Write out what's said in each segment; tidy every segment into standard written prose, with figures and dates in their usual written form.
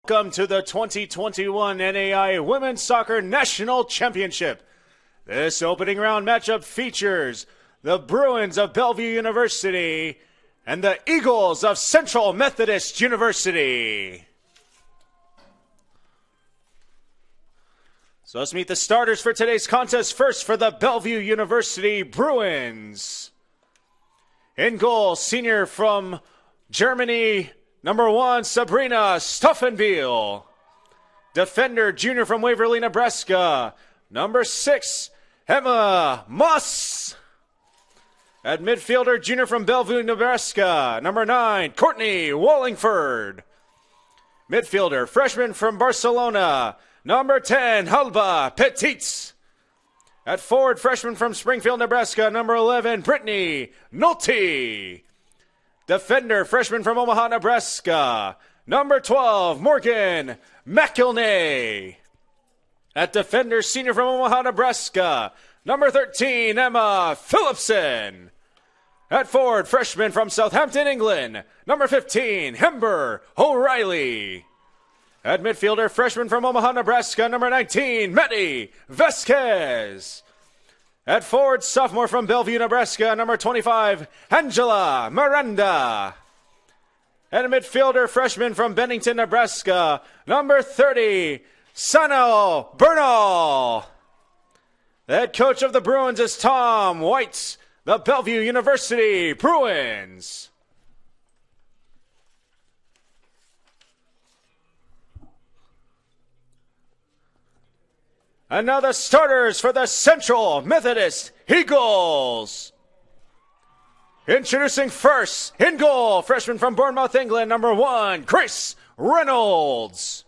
Welcome to the 2021 NAIA Women's Soccer National Championship. This opening round matchup features the Bruins of Bellevue University and the Eagles of Central Methodist University. So let's meet the starters for today's contest. First for the Bellevue University Bruins. In goal, senior from Germany, number 1, Sabrina Stoffenbiel. Defender, junior from Waverly, Nebraska, number 6, Emma Moss. At midfielder, junior from Bellevue, Nebraska, number 9, Courtney Wallingford. Midfielder, freshman from Barcelona, number 10, Halba Petit. At forward, freshman from Springfield, Nebraska, number 11, Brittany Nolte. Defender, freshman from Omaha, Nebraska, number 12, Morgan McIlnay. At defender, senior from Omaha, Nebraska, number 13, Emma Phillipson. At forward, freshman from Southampton, England, number 15, Hember O'Reilly. At midfielder, freshman from Omaha, Nebraska, number 19, Maddie Vasquez. At forward, sophomore from Bellevue, Nebraska, number 25, Angela Miranda. At midfielder, freshman from Bennington, Nebraska, number 30, Sano Bernal. The head coach of the Bruins is Tom White, the Bellevue University Bruins. And now the starters for the Central Methodist Eagles. Introducing first, in goal, freshman from Bournemouth, England, number 1, Grace Reynolds.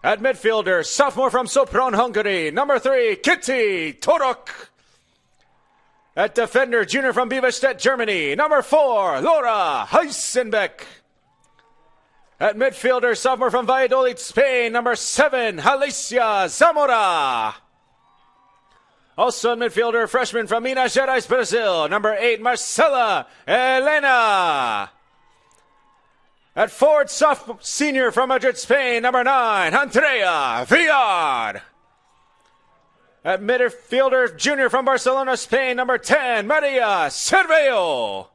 At midfielder, sophomore from Sopron, Hungary, number 3, Kitty Torok. At defender, junior from Biberstedt, Germany, number 4, Laura Heisenbeck. At midfielder, sophomore from Valladolid, Spain, number 7, Alicia Zamora. Also in midfielder, freshman from Minas Gerais, Brazil, number 8, Marcela Elena. At forward, senior from Madrid, Spain, number 9, Andrea Villar. At midfielder, junior from Barcelona, Spain, number 10, Maria Cerveo.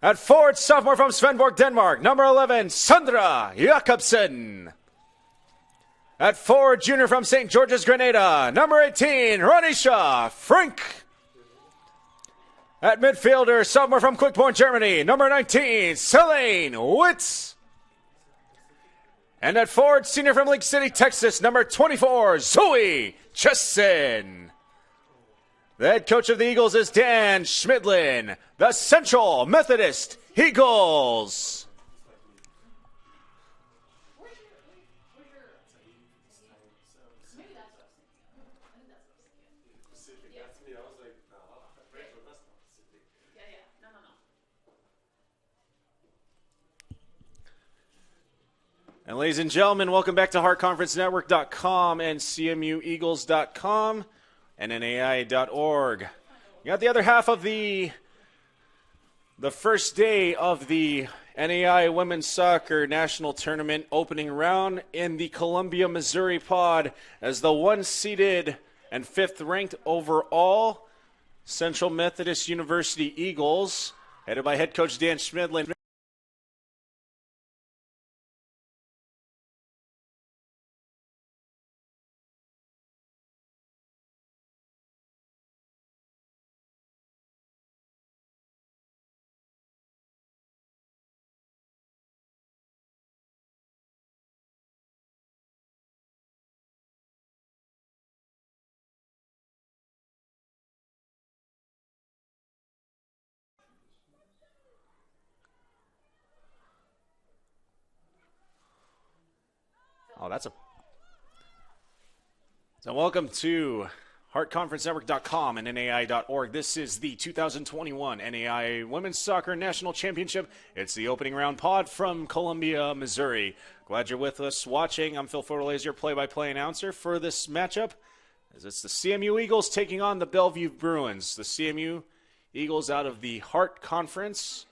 At forward, sophomore from Svendborg, Denmark, number 11, Sandra Jakobsen. At forward, junior from St. George's, Grenada, number 18, Ronisha Frank. At midfielder, sophomore from Quickborn, Germany, number 19, Selene Witz. And at forward, senior from Lake City, Texas, number 24, Zoe Chesson. The head coach of the Eagles is Dan Schmidlin, the Central Methodist Eagles. And ladies and gentlemen, welcome back to HeartConferenceNetwork.com and CMUEagles.com. and NAIA.org. You got the other half of the first day of the NAIA Women's Soccer National Tournament opening round in the Columbia, Missouri pod as the 1-seeded and 5th-ranked overall Central Methodist University Eagles, headed by head coach Dan Schmidlin. So welcome to HeartConferenceNetwork.com and NAIA.org. This is the 2021 NAIA Women's Soccer National Championship. It's the opening round pod from Columbia, Missouri. Glad you're with us watching. I'm Phil Fortaleza, your play-by-play announcer for this matchup, as it's the CMU Eagles taking on the Bellevue Bruins. The CMU Eagles out of the Hart Conference.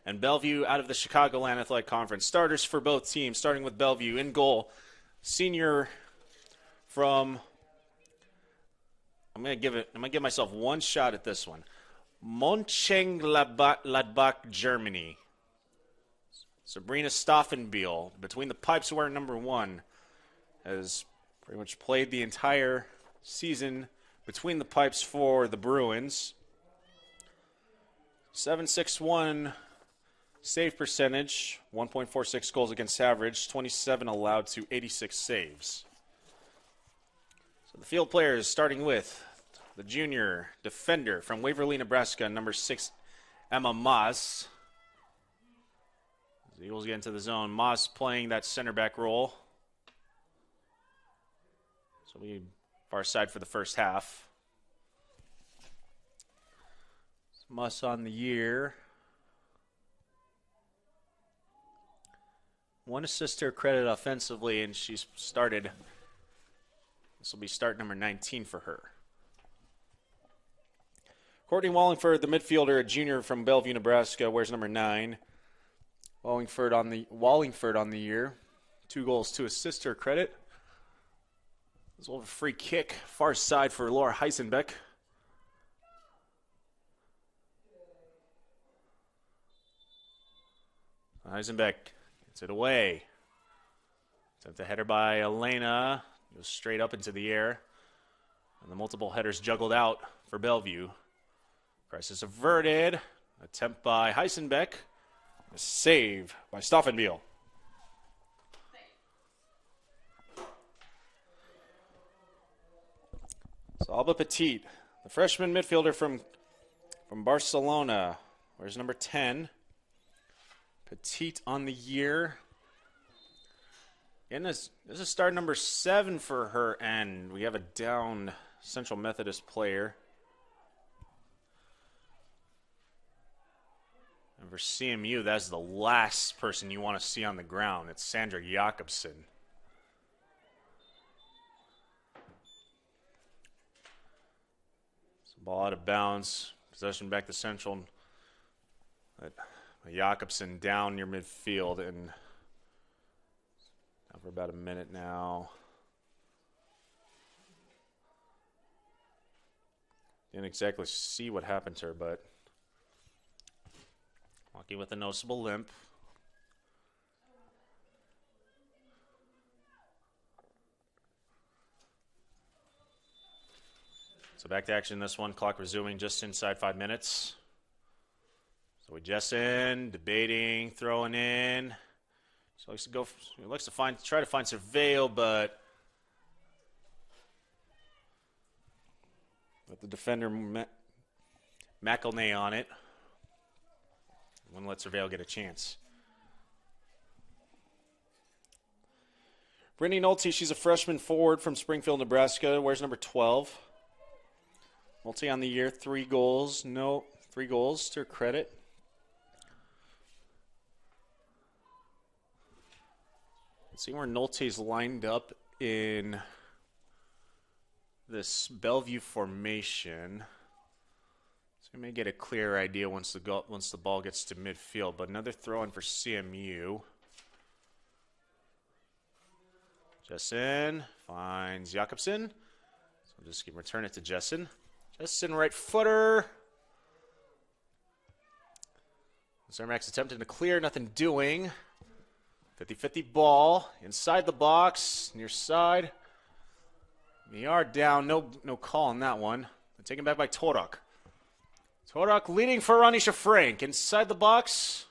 and Bellevue out of the Chicagoland Athletic Conference. Starters for both teams, starting with Bellevue. In goal, senior from, I'm going to give myself one shot at this one. Mönchengladbach, Germany. Sabrina Stoffenbiel, between the pipes, wearing number 1, has pretty much played the entire season between the pipes for the Bruins. 7.61 save percentage, 1.46 goals against average, 27 allowed to 86 saves. So the field players, starting with the junior defender from Waverly, Nebraska, number 6, Emma Maas. The Eagles get into the zone. Maas playing that center back role. So we far side for the first half. Maas on the year. 1 assist to her credit offensively, and she's started. This will be start number 19 for her. Courtney Wallingford, the midfielder, a junior from Bellevue, Nebraska, wears number 9. Wallingford on the year. 2 goals, 2 assists to her credit. As well as a free kick, far side for Laura Heisenbeck. Heisenbeck gets it away. Sent the header by Elena. Goes straight up into the air. And the multiple headers juggled out for Bellevue. Crisis averted. Attempt by Heisenbeck. A save by Stoffenbiel. So Alba Petit, the freshman midfielder from Barcelona, wears number 10. Petit on the year. And this is start number 7 for her, and we have a down Central Methodist player. And for CMU, that's the last person you want to see on the ground. It's Sandra Jakobsen. Ball out of bounds. Possession back to Central. But Jakobsen down near midfield, and for about a minute now. Didn't exactly see what happened to her, but walking with a noticeable limp. So back to action this one. Clock resuming just inside 5 minutes. So we Jessen, debating, throwing in. So he likes to try to find Surveil, but with the defender McElnay on it, wouldn't let Surveil get a chance. Brittany Nolte, she's a freshman forward from Springfield, Nebraska. Wears number 12. Nolte on the year, 3 goals. 3 goals to her credit. Let's see where Nolte's lined up in this Bellevue formation. So we may get a clearer idea once the ball gets to midfield. But another throw in for CMU. Jessen finds Jakobsen. So just return it to Jessen. Jessen, right footer. Zermax attempting to clear, nothing doing. 50-50 ball inside the box, near side. We are down, no call on that one. Taken back by Torak. Torak leading for Anisha Frank inside the box.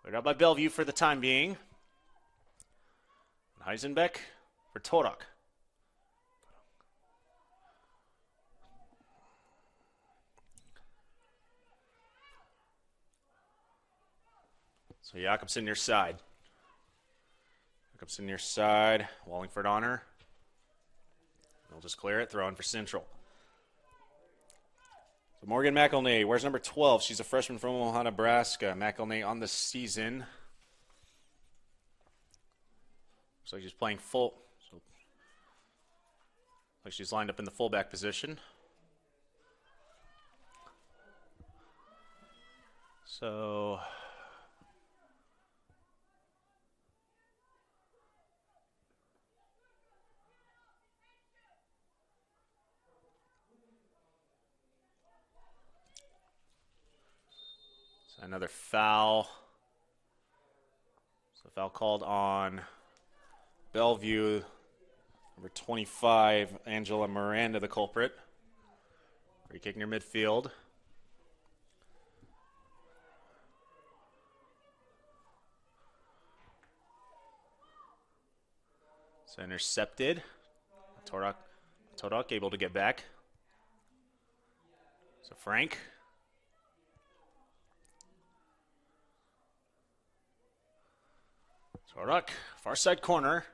Cleared out by Bellevue for the time being. Heisenbeck for Torak. So Jakobsen near side. Jakobsen near side. Wallingford on her. They'll just clear it. Throw in for Central. So Morgan McElnay, where's number 12? She's a freshman from Omaha, Nebraska. McElnay on the season. Looks like she's playing full. So, like she's lined up in the fullback position. So Another foul. So foul called on Bellevue. Number 25, Angela Miranda, the culprit. Free kick near midfield. So intercepted. Todak able to get back. So Frank. Todak, far side corner.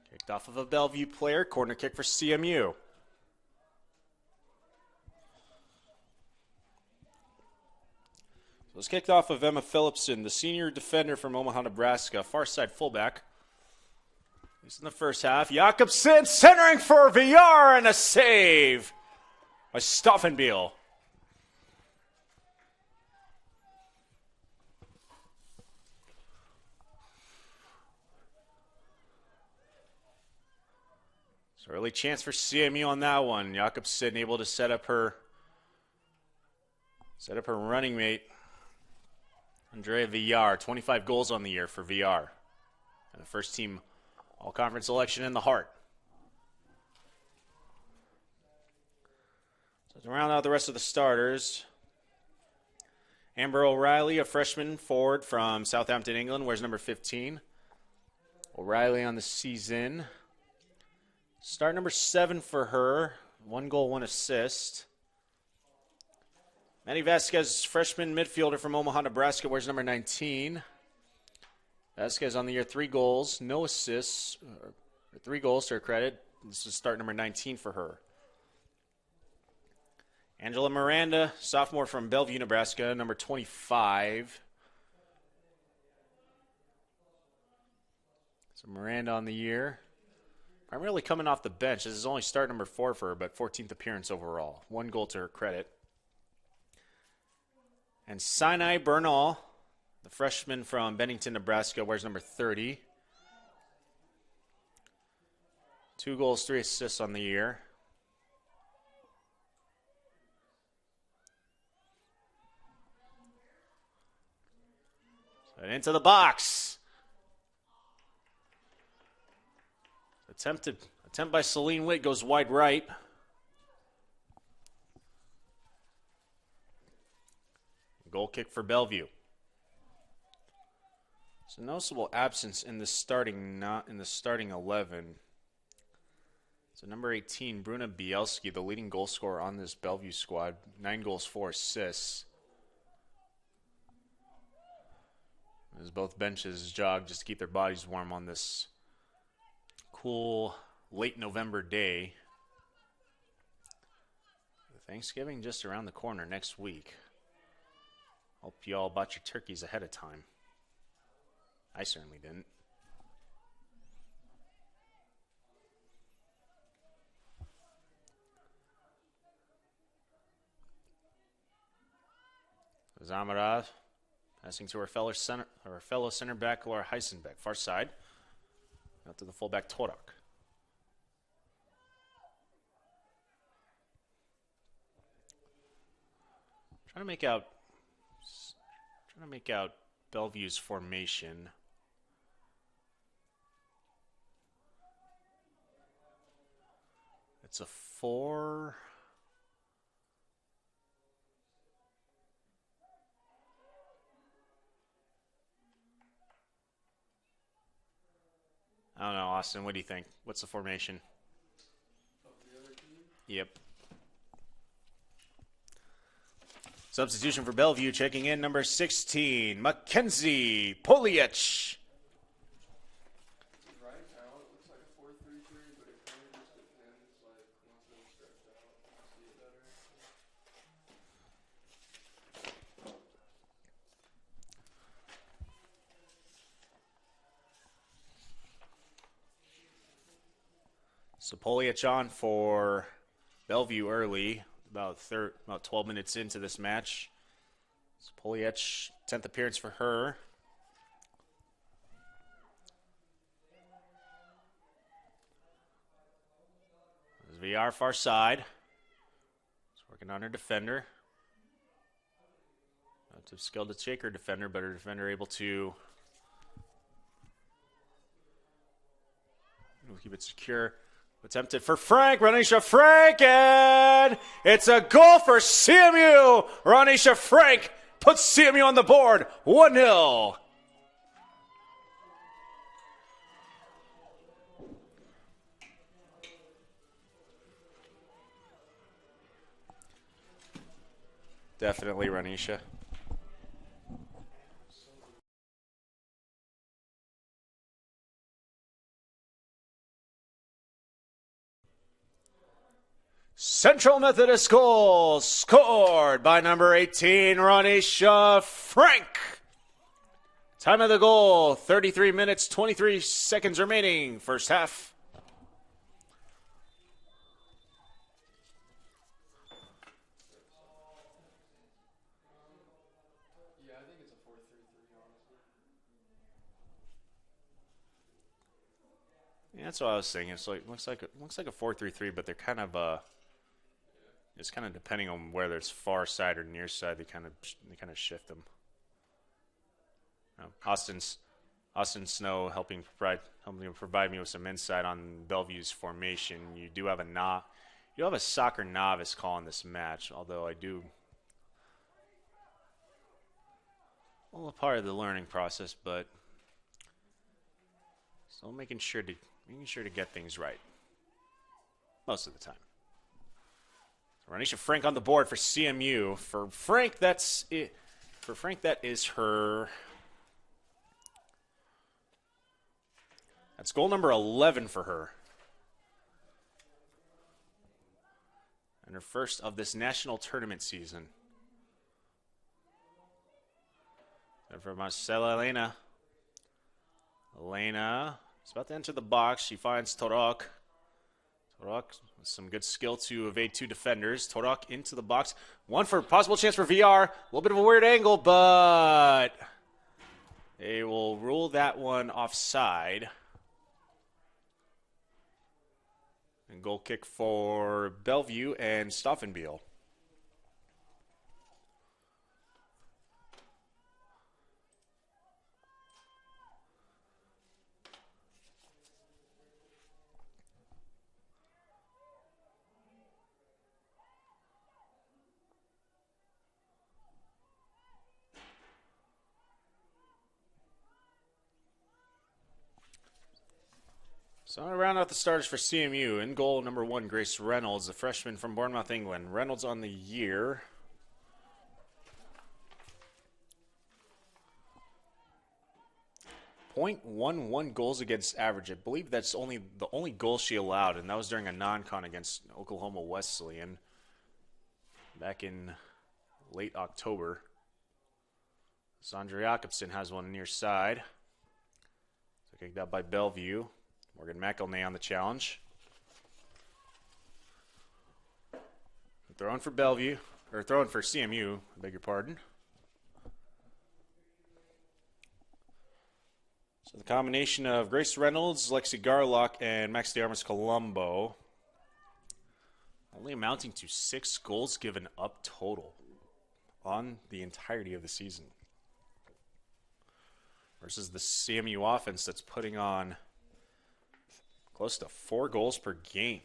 Kicked off of a Bellevue player. Corner kick for CMU. So it was kicked off of Emma Phillipson, the senior defender from Omaha, Nebraska. Far side fullback. He's in the first half. Jakobsen centering for VR and a save by Stoffenbiel. So early chance for CMU on that one. Jakobsen able to set up her running mate, Andrea VR. 25 goals on the year for VR. And the first team all-conference selection in the Heart. So to round out the rest of the starters, Amber O'Reilly, a freshman forward from Southampton, England, wears number 15. O'Reilly on the season. Start number 7 for her. 1 goal, 1 assist. Manny Vasquez, freshman midfielder from Omaha, Nebraska, wears number 19. Vasquez on the year, 3 goals, no assists, 3 goals to her credit. This is start number 19 for her. Angela Miranda, sophomore from Bellevue, Nebraska, number 25. So Miranda on the year. Primarily coming off the bench. This is only start number 4 for her, but 14th appearance overall. 1 goal to her credit. And Sinai Bernal, the freshman from Bennington, Nebraska, wears number 30. 2 goals, 3 assists on the year. And into the box. Attempt by Celine Witt goes wide right. Goal kick for Bellevue. So noticeable absence in the starting, not in the starting 11. So number 18, Bruna Bielski, the leading goal scorer on this Bellevue squad. 9 goals, 4 assists. As both benches jog just to keep their bodies warm on this cool late November day. Thanksgiving just around the corner next week. Hope you all bought your turkeys ahead of time. I certainly didn't. Zamarov passing to her fellow center back, Laura Heisenbeck. Far side. Out to the fullback, Torak. Trying to make out Bellevue's formation. It's a 4. I don't know, Austin. What do you think? What's the formation? Yep. Substitution for Bellevue, checking in number 16, Mackenzie Poliech. Right now it looks like a 4-3-3, but it kind of just depends, like, once they stretch out, I'll see it better. So Poliech on for Bellevue early. About 12 minutes into this match. So Poliech, 10th appearance for her. There's VR far side. She's working on her defender. Deceptive skill to shake her defender, but her defender able to keep it secure. Attempted for Frank, Ronisha Frank, and it's a goal for CMU. Ronisha Frank puts CMU on the board, 1-0. Definitely Ronisha. Central Methodist goal scored by number 18, Ronisha Frank. Time of the goal, 33 minutes, 23 seconds remaining, first half. Yeah, I think it's a 4-3-3, honestly. Yeah, that's what I was saying. It's like looks like a 4-3-3, but they're kind of it's kind of depending on whether it's far side or near side. They kind of shift them. Austin Snow helping provide me with some insight on Bellevue's formation. You do have a soccer novice calling this match, although I do a part of the learning process, but still making sure to get things right most of the time. Ronisha Frank on the board for CMU. For Frank, that's it. For Frank, that is her. That's goal number 11 for her. And her first of this national tournament season. And for Marcela Elena. Elena is about to enter the box. She finds Torok. Torok with some good skill to evade two defenders. Torok into the box. One for possible chance for VR. A little bit of a weird angle, but they will rule that one offside. And goal kick for Bellevue and Stauffenbiel. So I'm going to round out the starters for CMU. In goal, number 1, Grace Reynolds, the freshman from Bournemouth, England. Reynolds on the year. .11 goals against average. I believe that's the only goal she allowed, and that was during a non-con against Oklahoma Wesleyan back in late October. Sandra Jakobsen has one near side. So kicked out by Bellevue. Morgan McElnay on the challenge. Throwing for Bellevue, or throwing for CMU, I beg your pardon. So the combination of Grace Reynolds, Lexi Garlock, and Max DeArmas Colombo only amounting to 6 goals given up total on the entirety of the season. Versus the CMU offense that's putting on close to 4 goals per game.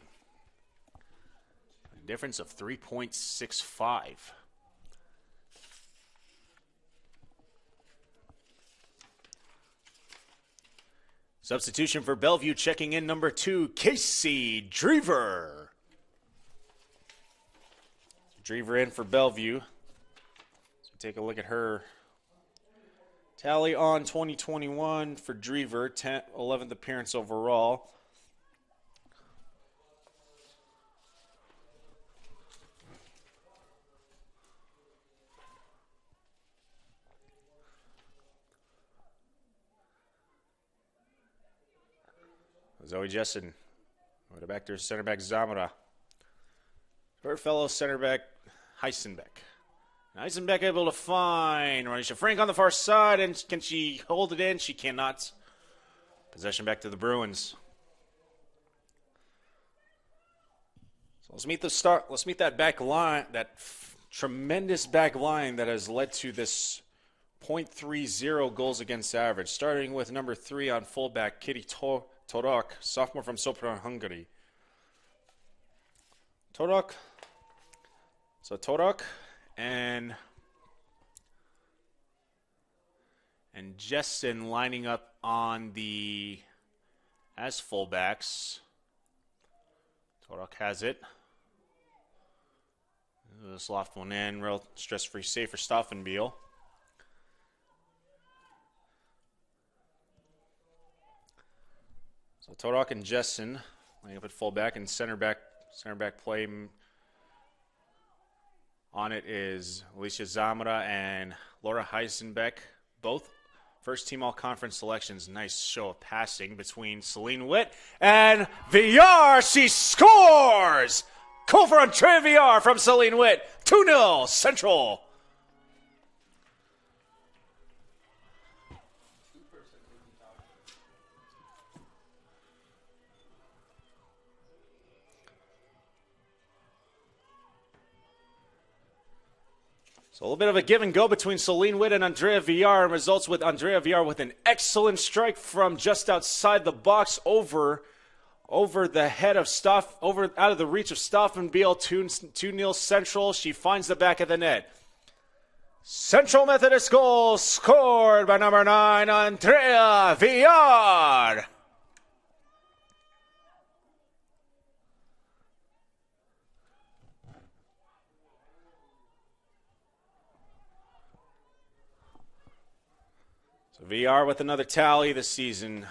A difference of 3.65. Substitution for Bellevue, checking in number 2, Casey Drever. Drever in for Bellevue. So take a look at her tally on 2021 for Drever, 11th appearance overall. Zoe Jessen. What back to center back Zamora. Her fellow center back Heisenbeck. Heisenbeck able to find Ronisha Frank on the far side, and can she hold it in? She cannot. Possession back to the Bruins. So let's meet that back line, that tremendous back line that has led to this .30 goals against average, starting with number 3 on fullback, Kitty Torok, sophomore from Sopron, Hungary. Torok and Jessen lining up on the as fullbacks. Torok has it. This loft one in, real stress-free save for Stauffenbiel. So Torok and Jessen laying up at fullback, and center back play on it is Alicia Zamora and Laura Heisenbeck, both first team all-conference selections. Nice show of passing between Celine Witt and Villar. She scores! Goal for Andrea Villar from Celine Witt. 2-0 Central. So a little bit of a give and go between Celine Witt and Andrea Villar, and results with Andrea Villar with an excellent strike from just outside the box over the head of out of the reach of Stauffenbiel. 2-0 Central. She finds the back of the net. Central Methodist goal scored by number 9, Andrea Villar. So Villar with another tally this season.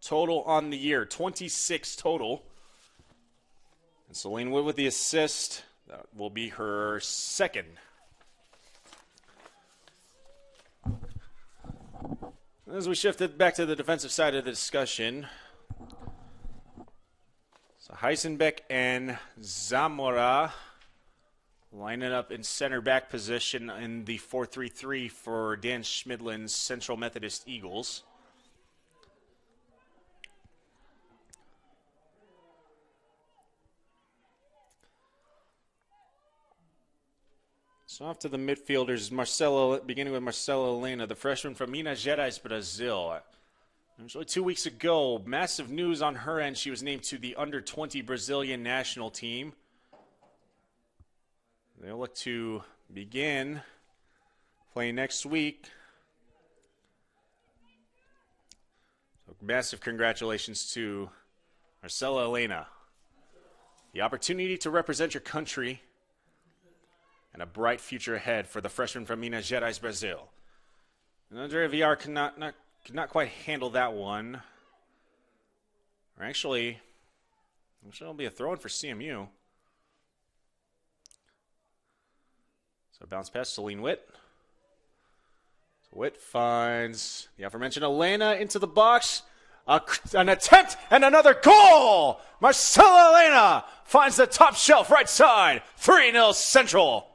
Total on the year, 26 total. And Celine Wood with the assist. That will be her second. As we shifted back to the defensive side of the discussion, so Heisenbeck and Zamora lining up in center back position in the 4-3-3 for Dan Schmidlin's Central Methodist Eagles. So off to the midfielders, beginning with Marcela Elena, the freshman from Minas Gerais, Brazil. Actually, 2 weeks ago, massive news on her end. She was named to the under-20 Brazilian national team. They'll look to begin playing next week. So massive congratulations to Marcela Elena. The opportunity to represent your country and a bright future ahead for the freshman from Minas Gerais, Brazil. And Andrea Villar could not quite handle that one. Or actually, it'll be a throw-in for CMU. So bounce pass, Celine Witt. So Witt finds the aforementioned Elena into the box. An attempt and another goal! Marcela Elena finds the top shelf right side. 3-0 Central.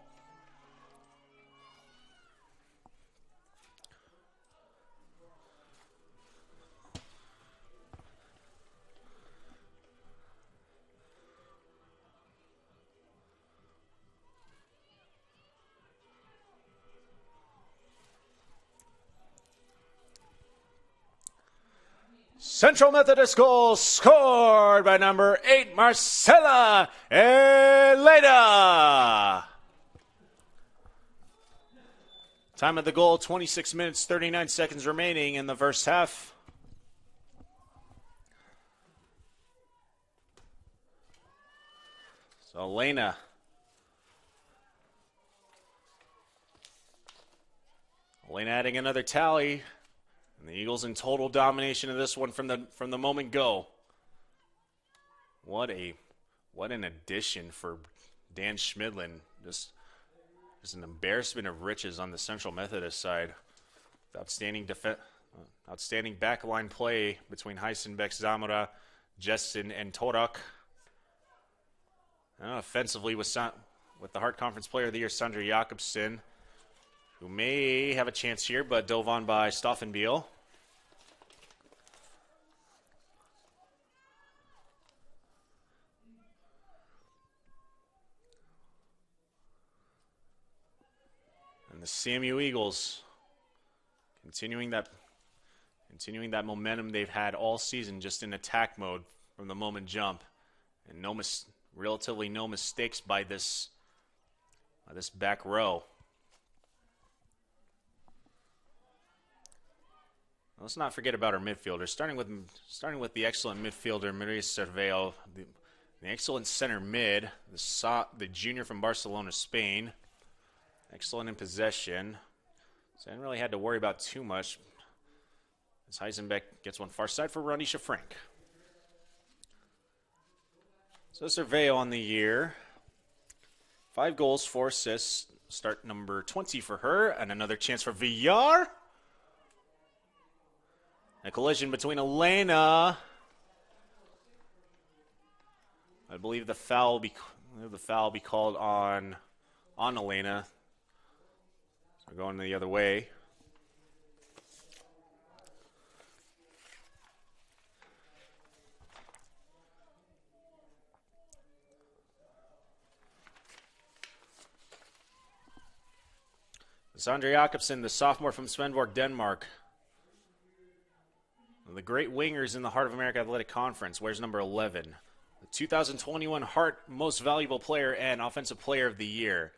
Central Methodist goal scored by number 8, Marcela Elena. Time of the goal, 26 minutes, 39 seconds remaining in the first half. So Elena. Elena adding another tally. And the Eagles in total domination of this one from the moment go. What an addition for Dan Schmidlin. Just an embarrassment of riches on the Central Methodist side. Outstanding backline play between Heisenbeck, Zamora, Jessen, and Torok. Offensively with the Hart Conference Player of the Year, Sandra Jakobsen, who may have a chance here, but dove on by Stauffenbiel. the CMU Eagles continuing that momentum they've had all season, just in attack mode from the moment jump, and relatively no mistakes by this back row. Let's not forget about our midfielders. Starting with the excellent midfielder Maria Cerveo, the excellent center mid, the junior from Barcelona, Spain. Excellent in possession. So I didn't really had to worry about too much. As Heisenbeck gets one far side for Ronisha Frank. So Cerveo on the year. 5 goals, 4 assists. Start number 20 for her. And another chance for Villar. A collision between Elena. I believe the foul will be called on Elena. So we're going the other way. Sandra Jakobsen, the sophomore from Svendborg, Denmark. One of the great wingers in the Heart of America Athletic Conference. Wears number 11. The 2021 Heart Most Valuable Player and Offensive Player of the Year.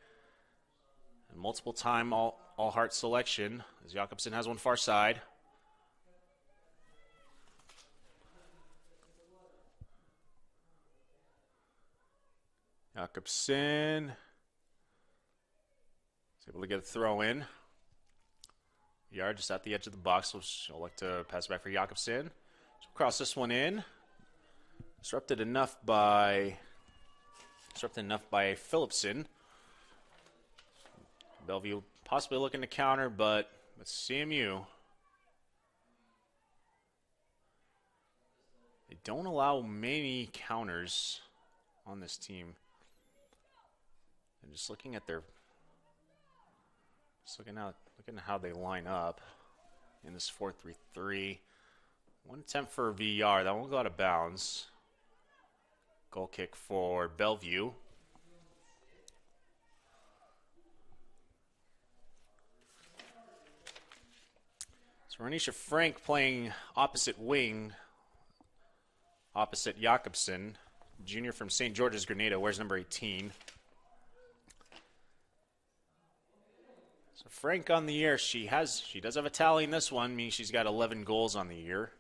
And multiple time all Heart selection, as Jakobsen has one far side. Jakobsen is able to get a throw in. Yard just at the edge of the box, so she'll like to pass back for Jakobsen. She'll cross this one in. Disrupted enough by Phillipson. Bellevue possibly looking to counter, but CMU, they don't allow many counters on this team. And just looking at looking at how they line up in this 4-3-3. One attempt for VR. That won't go out of bounds. Goal kick for Bellevue. So Renisha Frank playing opposite wing, opposite Jakobsen. Junior from St. George's, Grenada, wears number 18. So Frank on the year, she does have a tally in this one, meaning she's got 11 goals on the year.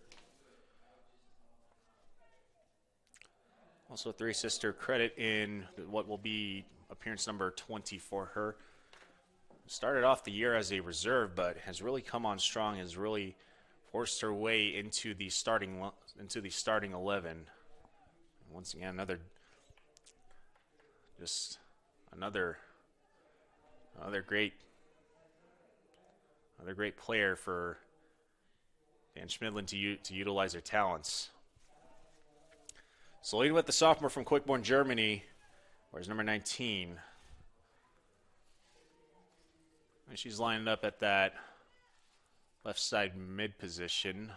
Also 3 assists to her credit in what will be appearance number 20 for her. Started off the year as a reserve, but has really come on strong, has really forced her way into the starting 11. Once again, another great player for Dan Schmidlin to utilize their talents. So leading with the sophomore from Quickborn, Germany, where's number 19. And she's lined up at that left side mid position.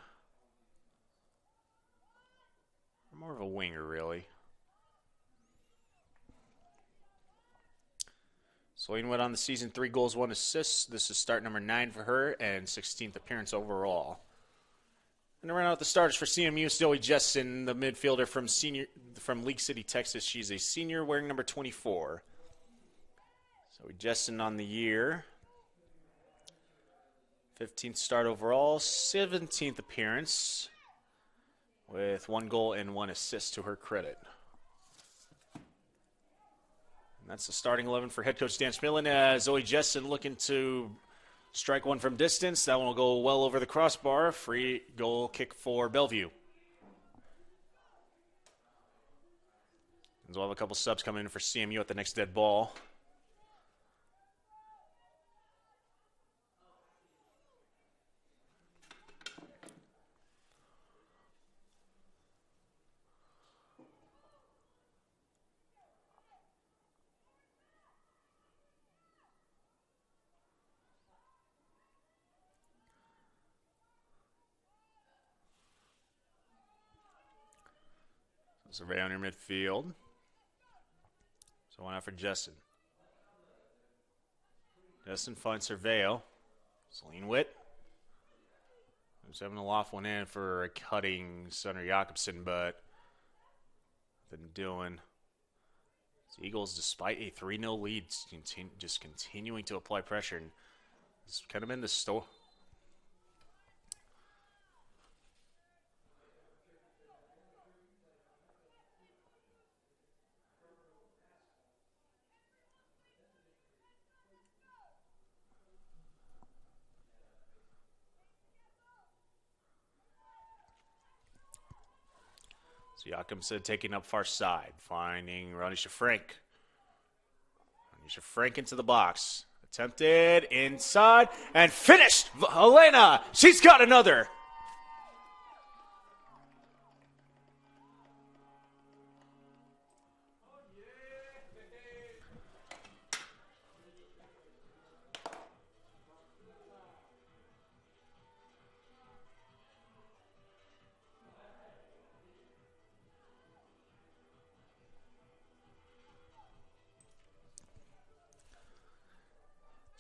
More of a winger, really. So Leadingwood on the season, 3 goals, 1 assist. This is start number 9 for her and 16th appearance overall. And to run out the starters for CMU, Zoe Jessen, the midfielder from League City, Texas. She's a senior wearing number 24. Zoe Jessen on the year. 15th start overall, 17th appearance with 1 goal and 1 assist to her credit. And that's the starting 11 for head coach Dan Schmidlin. Zoe Jessen looking to strike one from distance. That one will go well over the crossbar. Free goal kick for Bellevue. And we'll have a couple subs coming in for CMU at the next dead ball. Survey on your midfield. So one out for Jessen. Destin finds Surveil. Celine Witt. Who's having to loft one in for a cutting center Jakobsen, but nothing doing. The Eagles, despite a 3-0 lead, just continuing to apply pressure. And it's kind of been the store. So Jakobsen taking up far side, finding Ranisha Frank. Ranisha Frank into the box. Attempted inside and finished. Elena, she's got another.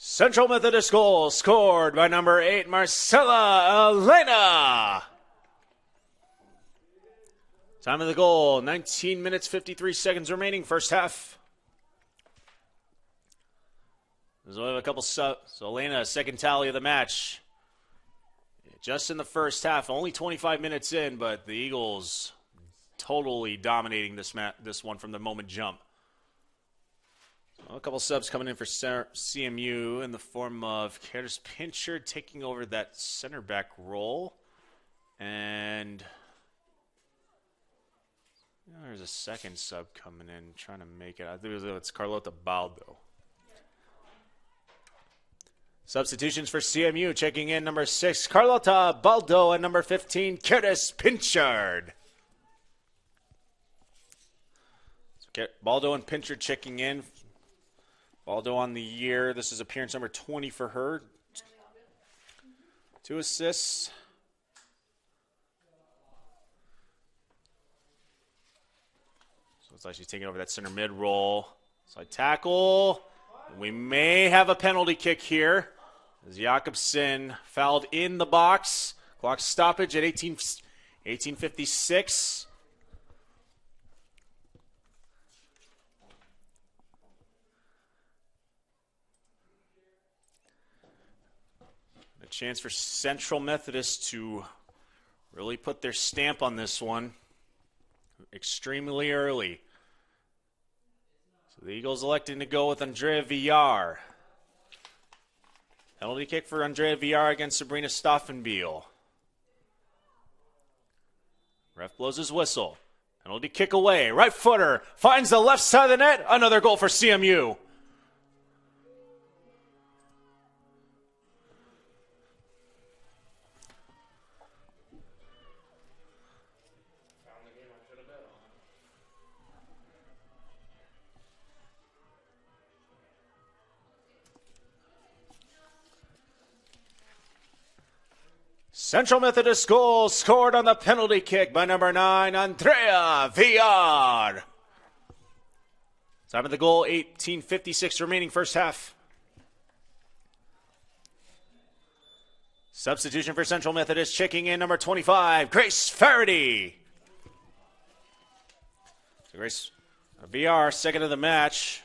Central Methodist goal scored by number 8, Marcella Elena. Time of the goal, 19 minutes, 53 seconds remaining, first half. There's only a couple subs. So Elena, second tally of the match. Just in the first half, only 25 minutes in, but the Eagles totally dominating this one from the moment jump. A couple subs coming in for CMU in the form of Curtis Pinchard taking over that center back role. And there's a second sub coming in trying to make it. I think it's Carlota Baldo. Substitutions for CMU checking in number 6, Carlota Baldo, and number 15, Curtis Pinchard. So Baldo and Pinchard checking in. Baldo on the year. This is appearance number 20 for her. 2 assists. So it's like she's taking over that center mid role. Side tackle. We may have a penalty kick here as Jakobsen fouled in the box. Clock stoppage at 18:56. Chance for Central Methodist to really put their stamp on this one extremely early. So the Eagles electing to go with Andrea Villar. Penalty kick for Andrea Villar against Sabrina Stoffenbiel. Ref blows his whistle. Penalty kick away. Right footer finds the left side of the net. Another goal for CMU. Central Methodist goal scored on the penalty kick by number 9, Andrea Villar. Time of the goal, 18:56 remaining first half. Substitution for Central Methodist, checking in number 25, Grace Faraday. So Grace Villar, second of the match.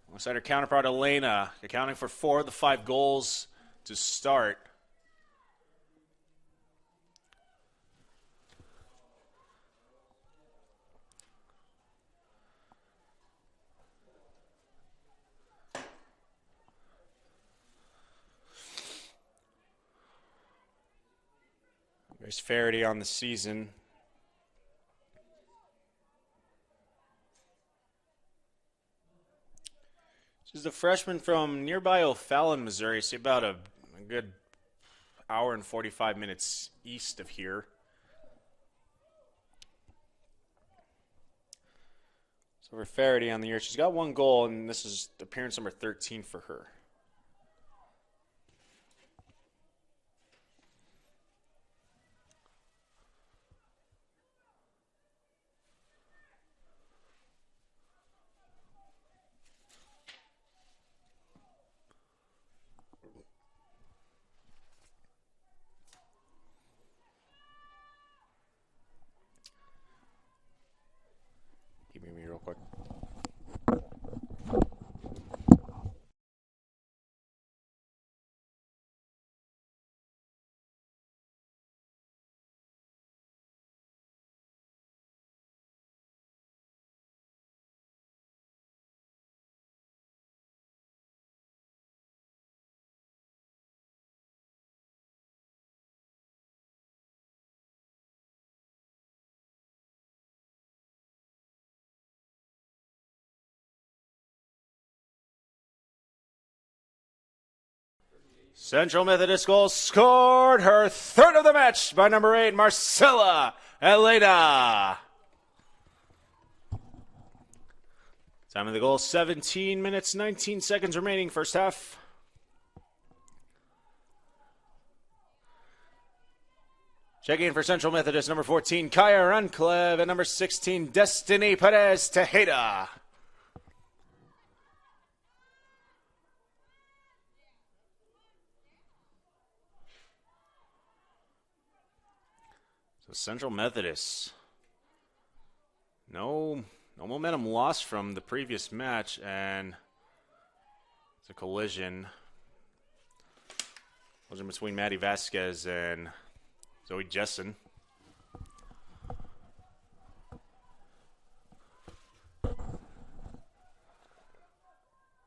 Alongside her counterpart, Elena, accounting for 4 of the 5 goals to start. There's Faraday on the season. She's a freshman from nearby O'Fallon, Missouri, so about a good hour and 45 minutes east of here. So for Faraday on the year, she's got 1 goal, and this is appearance number 13 for her. Central Methodist goal scored, her third of the match by number 8, Marcella Elena. Time of the goal, 17 minutes, 19 seconds remaining, first half. Checking in for Central Methodist, number 14, Kaya Runclev, and number 16, Destiny Perez Tejeda. So Central Methodist, no momentum lost from the previous match, and it's a collision between Maddie Vasquez and Zoe Jessen.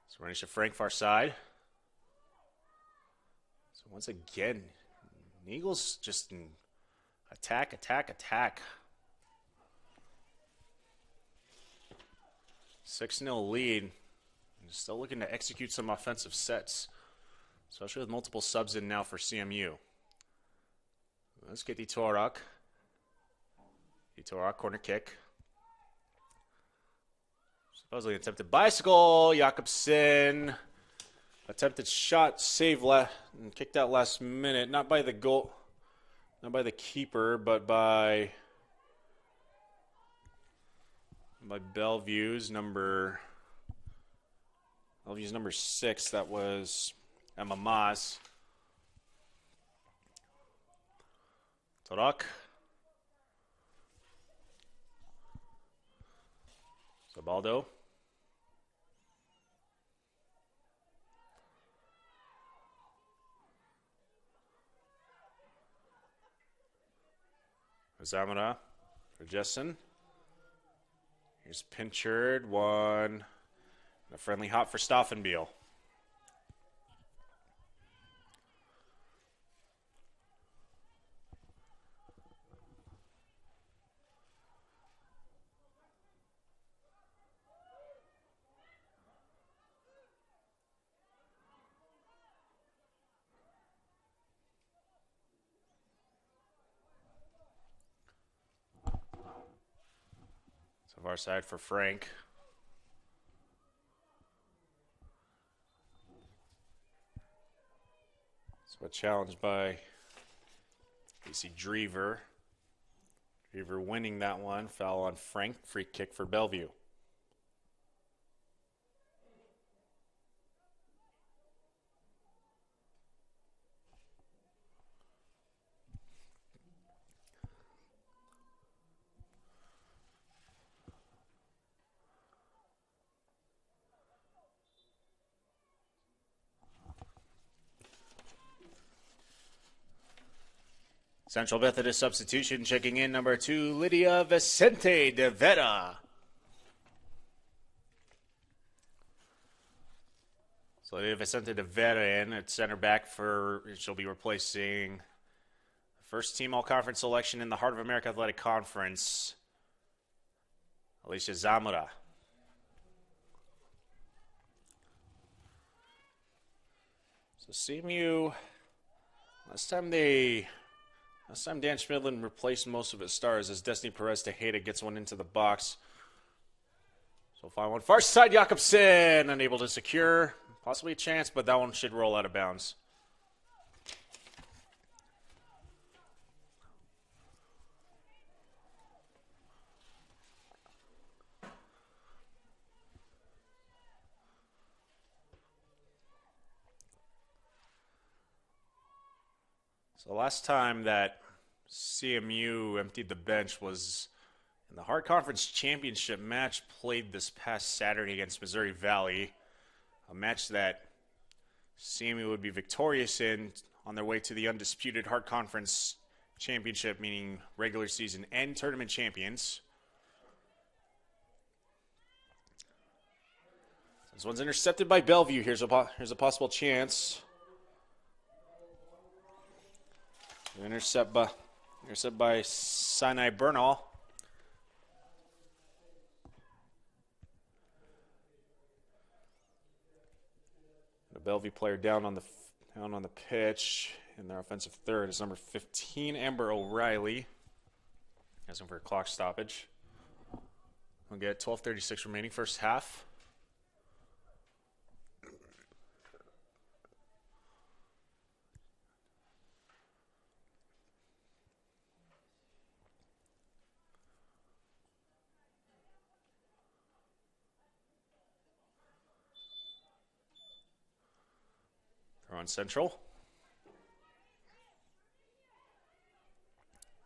So Renisha Frank far side. So once again, Eagles just attack. 6-0 lead. Still looking to execute some offensive sets, especially with multiple subs in now for CMU. Let's get the Torak. Corner kick. Supposedly attempted bicycle. Jakobsen. Attempted shot, save and kicked out last minute. Not by the goal, not by the keeper, but by Bellevue's number 6. That was Emma Maas. Torak. Zabaldo. Zamora for Jessen. Here's Pinchard, one. A friendly hop for Stauffenbiel. So far side for Frank. So a challenge by Casey Drever. Drever winning that one. Foul on Frank. Free kick for Bellevue. Central Methodist substitution checking in, number 2, Lydia Vicente de Vera. So Lydia Vicente de Vera in at center back she'll be replacing the first team all-conference selection in the Heart of America Athletic Conference, Alicia Zamora. So CMU, last time Dan Schmidlin replaced most of his stars as Destiny Perez Tejeda gets one into the box. So fine one. Far side, Jakobsen unable to secure. Possibly a chance, but that one should roll out of bounds. So the last time that CMU emptied the bench was in the Hart Conference Championship match played this past Saturday against Missouri Valley, a match that CMU would be victorious in on their way to the undisputed Hart Conference Championship, meaning regular season and tournament champions. This one's intercepted by Bellevue. Here's a possible chance. Intercept by Sinai Bernal. The Bellevue player down on the Down on the pitch in their offensive third is number 15, Amber O'Reilly. Asking for a clock stoppage. We'll get 12:36 remaining first half. They're on Central.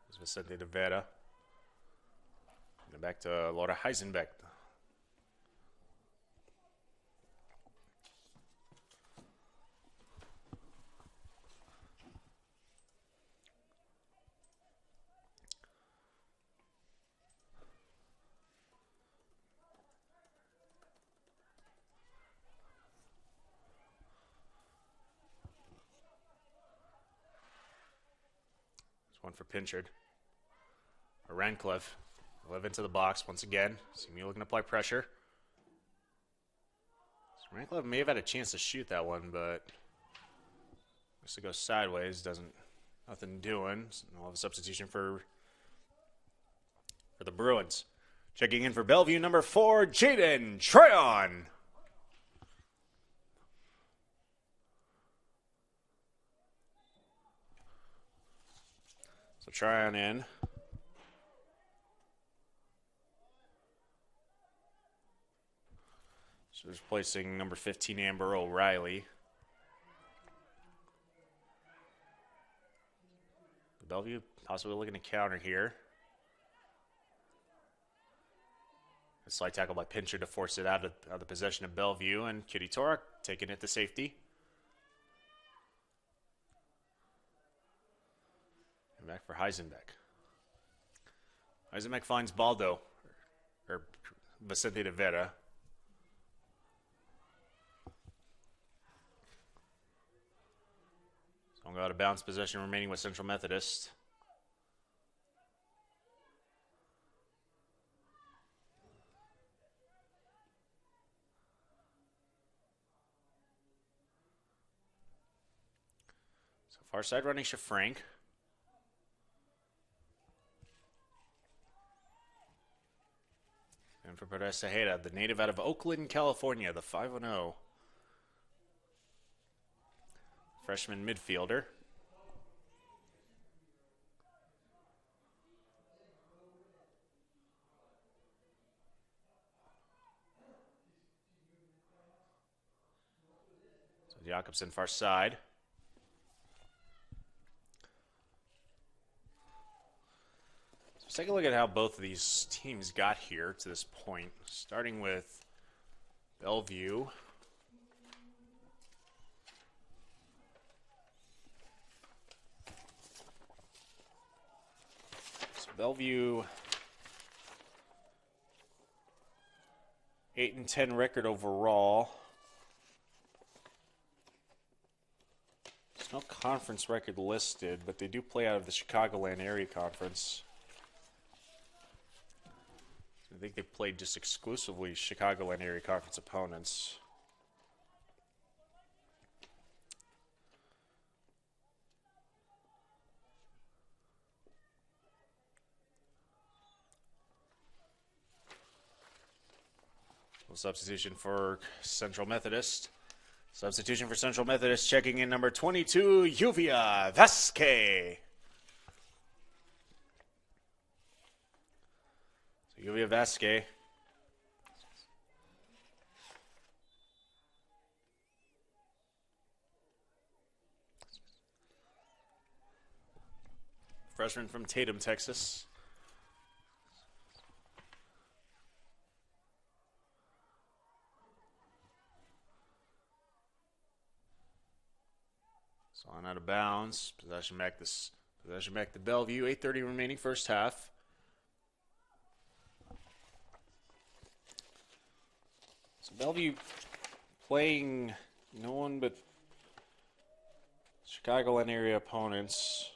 There's Vicente de Vera. And back to Laura Heisenbeck. One for Pinchard. Rancliffe. Live into the box once again. See me looking to apply pressure. So Rancliffe may have had a chance to shoot that one, but just to go sideways. Nothing doing. So we'll have a substitution for the Bruins. Checking in for Bellevue, number 4, Jaden Treyon. So Tryon in. So replacing number 15, Amber O'Reilly. Bellevue possibly looking to counter here. A slight tackle by Pincher to force it out of the possession of Bellevue, and Kitty Torek taking it to safety. Back for Heisenbeck. Heisenbeck finds Baldo, or Vicente de Vera. So I'm going out of bounds possession remaining with Central Methodist. So far side running Shafrank. And for Perez Tejeda, the native out of Oakland, California, the 5-0. Freshman midfielder. So Jakobsen far side. Let's take a look at how both of these teams got here to this point, starting with Bellevue. So Bellevue, 8-10 record overall. There's no conference record listed, but they do play out of the Chicagoland area conference. I think they played just exclusively Chicagoland area conference opponents. Substitution for Central Methodist. Substitution for Central Methodist, checking in number 22, Yuvia Vasquez. Yuvia Vasquez. Freshman from Tatum, Texas. So on out of bounds. Possession back to Bellevue. 8:30 remaining first half. So Bellevue playing no one but Chicagoland area opponents.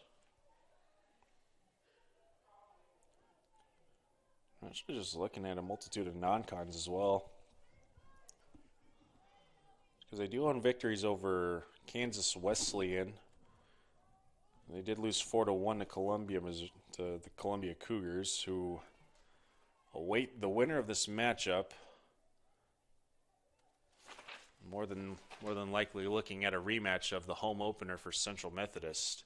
Actually, just looking at a multitude of non-cons as well. because they do own victories over Kansas Wesleyan. They did lose 4-1 to to the Columbia Cougars, who await the winner of this matchup. More than likely looking at a rematch of the home opener for Central Methodist,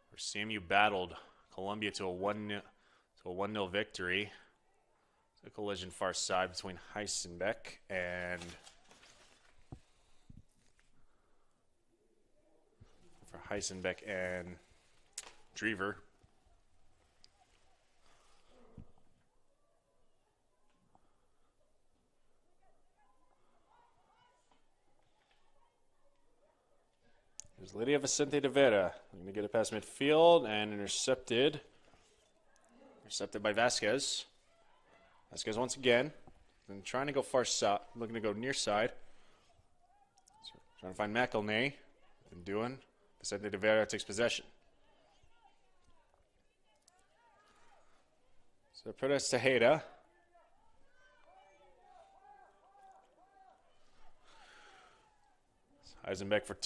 where CMU battled Columbia to a 1-0 victory. The collision far side between Heisenbeck and Drever. There's Lydia Vicente de Vera. Going to get it past midfield and intercepted. Intercepted by Vasquez. Vasquez once again. Then trying to go far side, looking to go near side. So trying to find McElnay. Been doing. Vicente de Vera takes possession. So Perez Tejeda. Heisenbeck for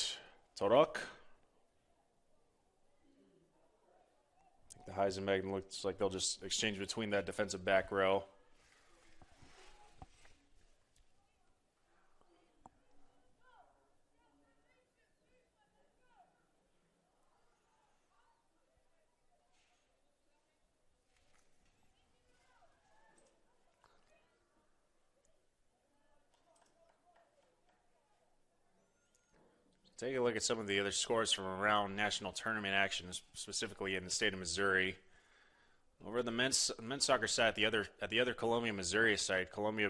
Torok. I think the Heisenbeck looks like they'll just exchange between that defensive back row. Take a look at some of the other scores from around national tournament action, specifically in the state of Missouri. Over the men's soccer side, at the other Columbia, Missouri side, Columbia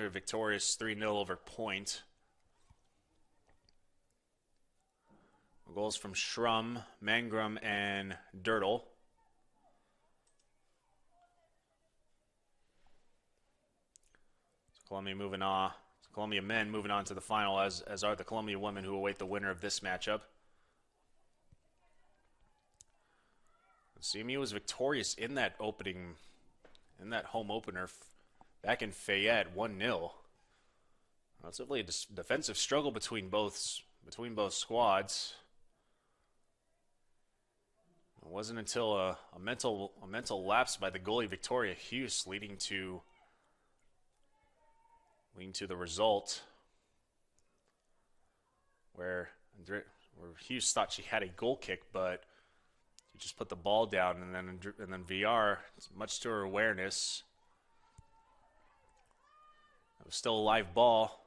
victorious 3-0 over Point. Goals from Schrum, Mangrum, and Dirtle. So Columbia moving on. Columbia men moving on to the final, as are the Columbia women, who await the winner of this matchup. CMU was victorious in that home opener back in Fayette, 1-0. Relatively a defensive struggle between both squads. It wasn't until a mental lapse by the goalie Victoria Hughes leading to the result, where Hughes thought she had a goal kick, but she just put the ball down, and then VR, much to her awareness, it was still a live ball,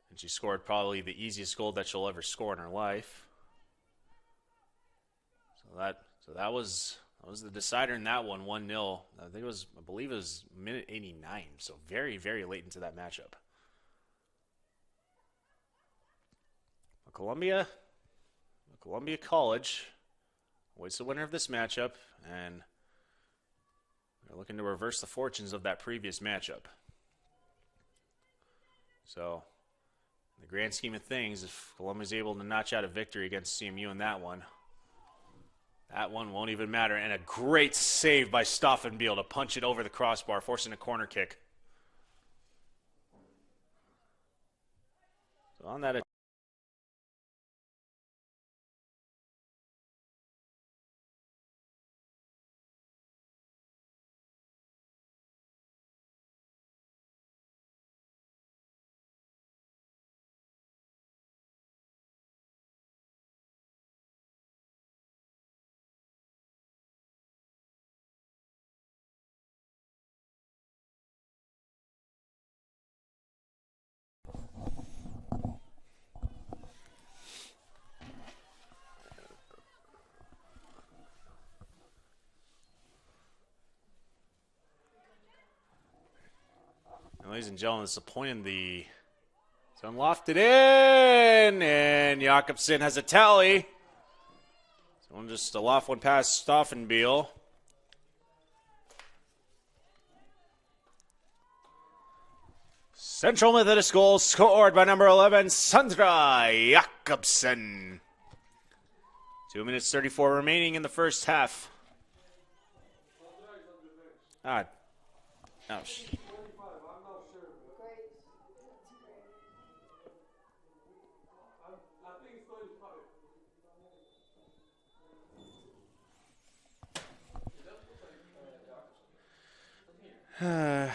and she scored probably the easiest goal that she'll ever score in her life. So that was the decider in that one, 1-0. I believe it was minute 89, so very, very late into that matchup. Columbia College awaits the winner of this matchup, and they're looking to reverse the fortunes of that previous matchup. So, in the grand scheme of things, if Columbia's able to notch out a victory against CMU in that one won't even matter. And a great save by Stoffenbiel to punch it over the crossbar, forcing a corner kick. So on that, ladies and gentlemen, disappointing. It's unlofted in, and Jakobsen has a tally. So just a loft one past Stoffenbiel. Central Methodist goal scored by number 11, Sandra Jakobsen. 2 minutes 34 remaining in the first half. Ouch. I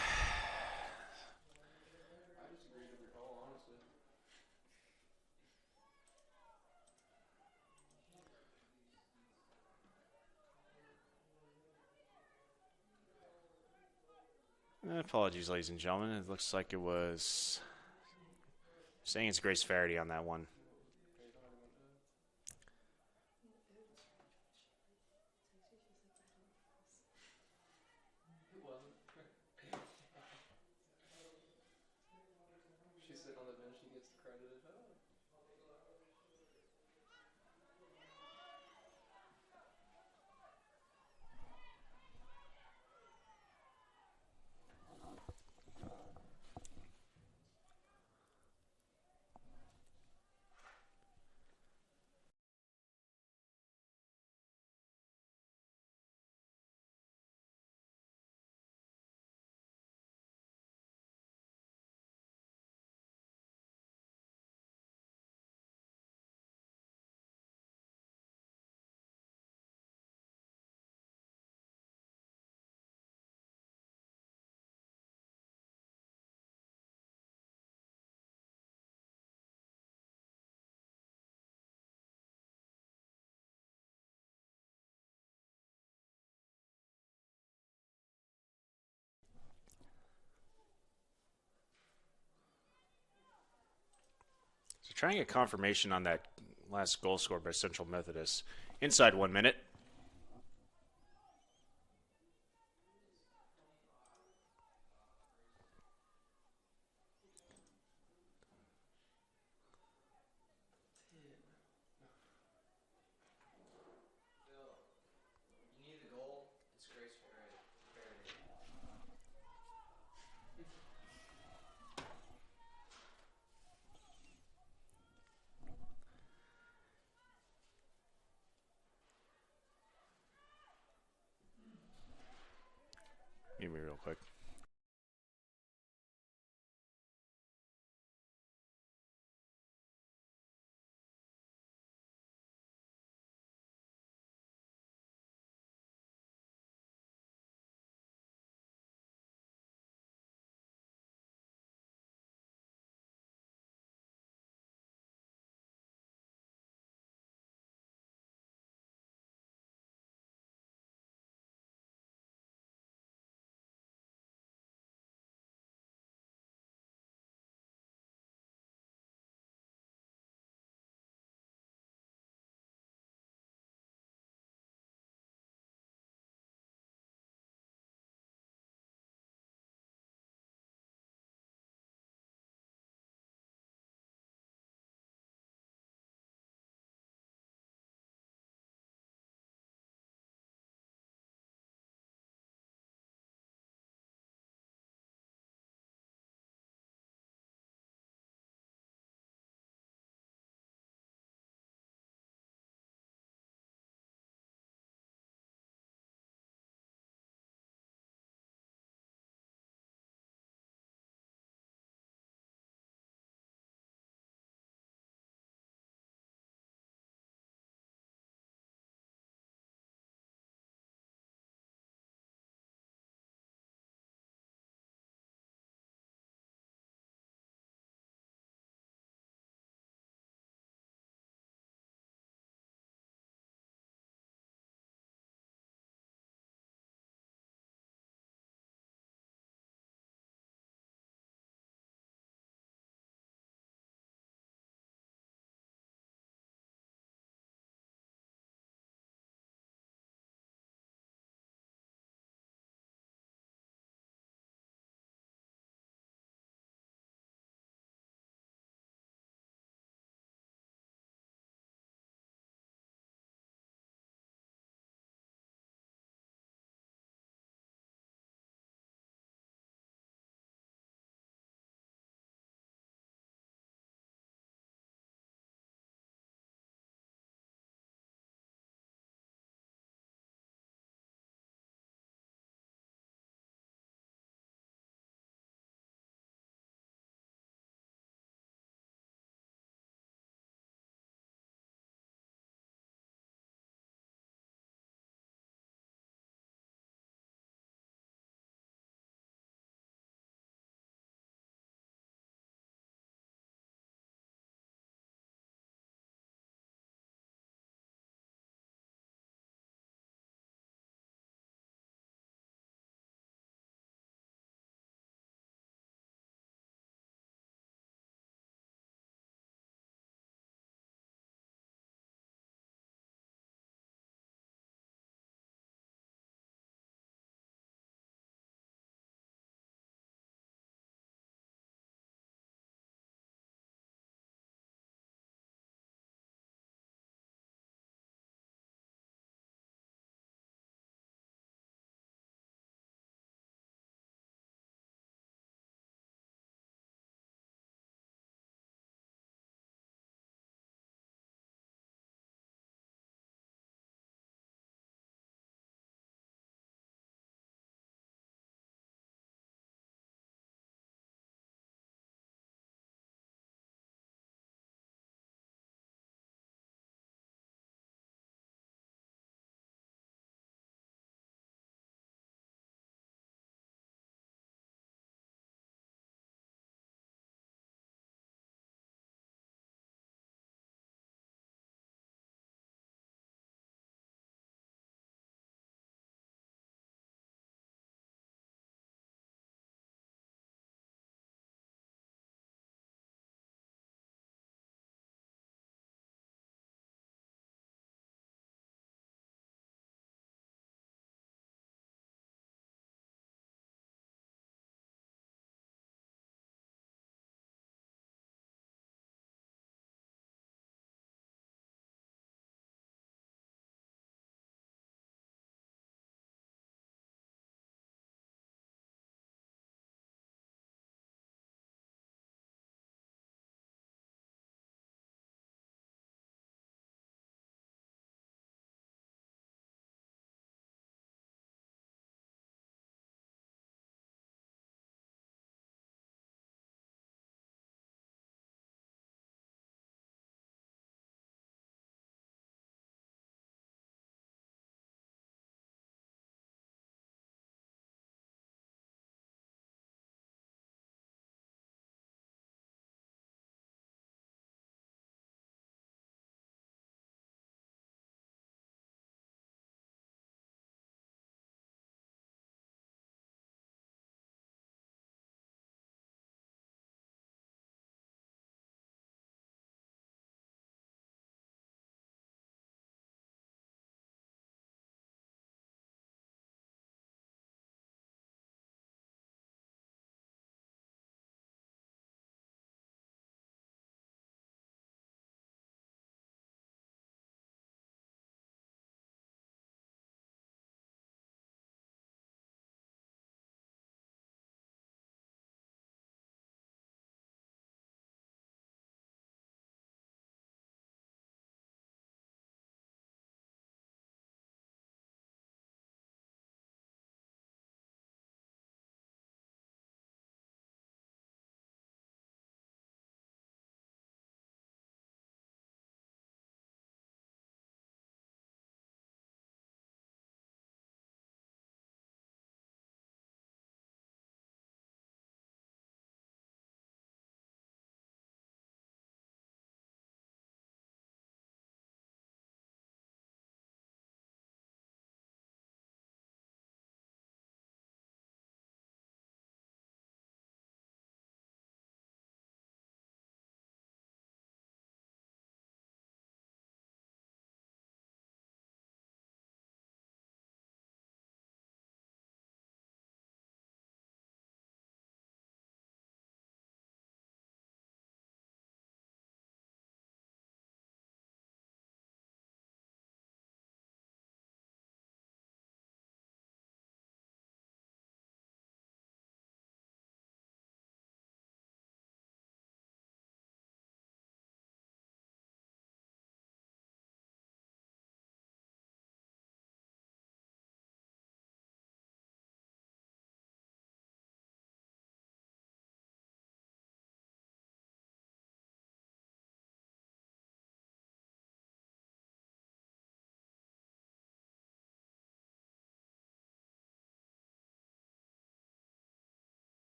disagreed with your call, honestly. Apologies, ladies and gentlemen. It looks like it was saying it's Grace Faraday on that one. Okay, don't worry about that. It wasn't. She's sitting on the bench, she gets credited. Oh. So trying to get confirmation on that last goal scored by Central Methodist. Inside 1 minute. You need the goal. Disgrace Faraday. Give me real quick.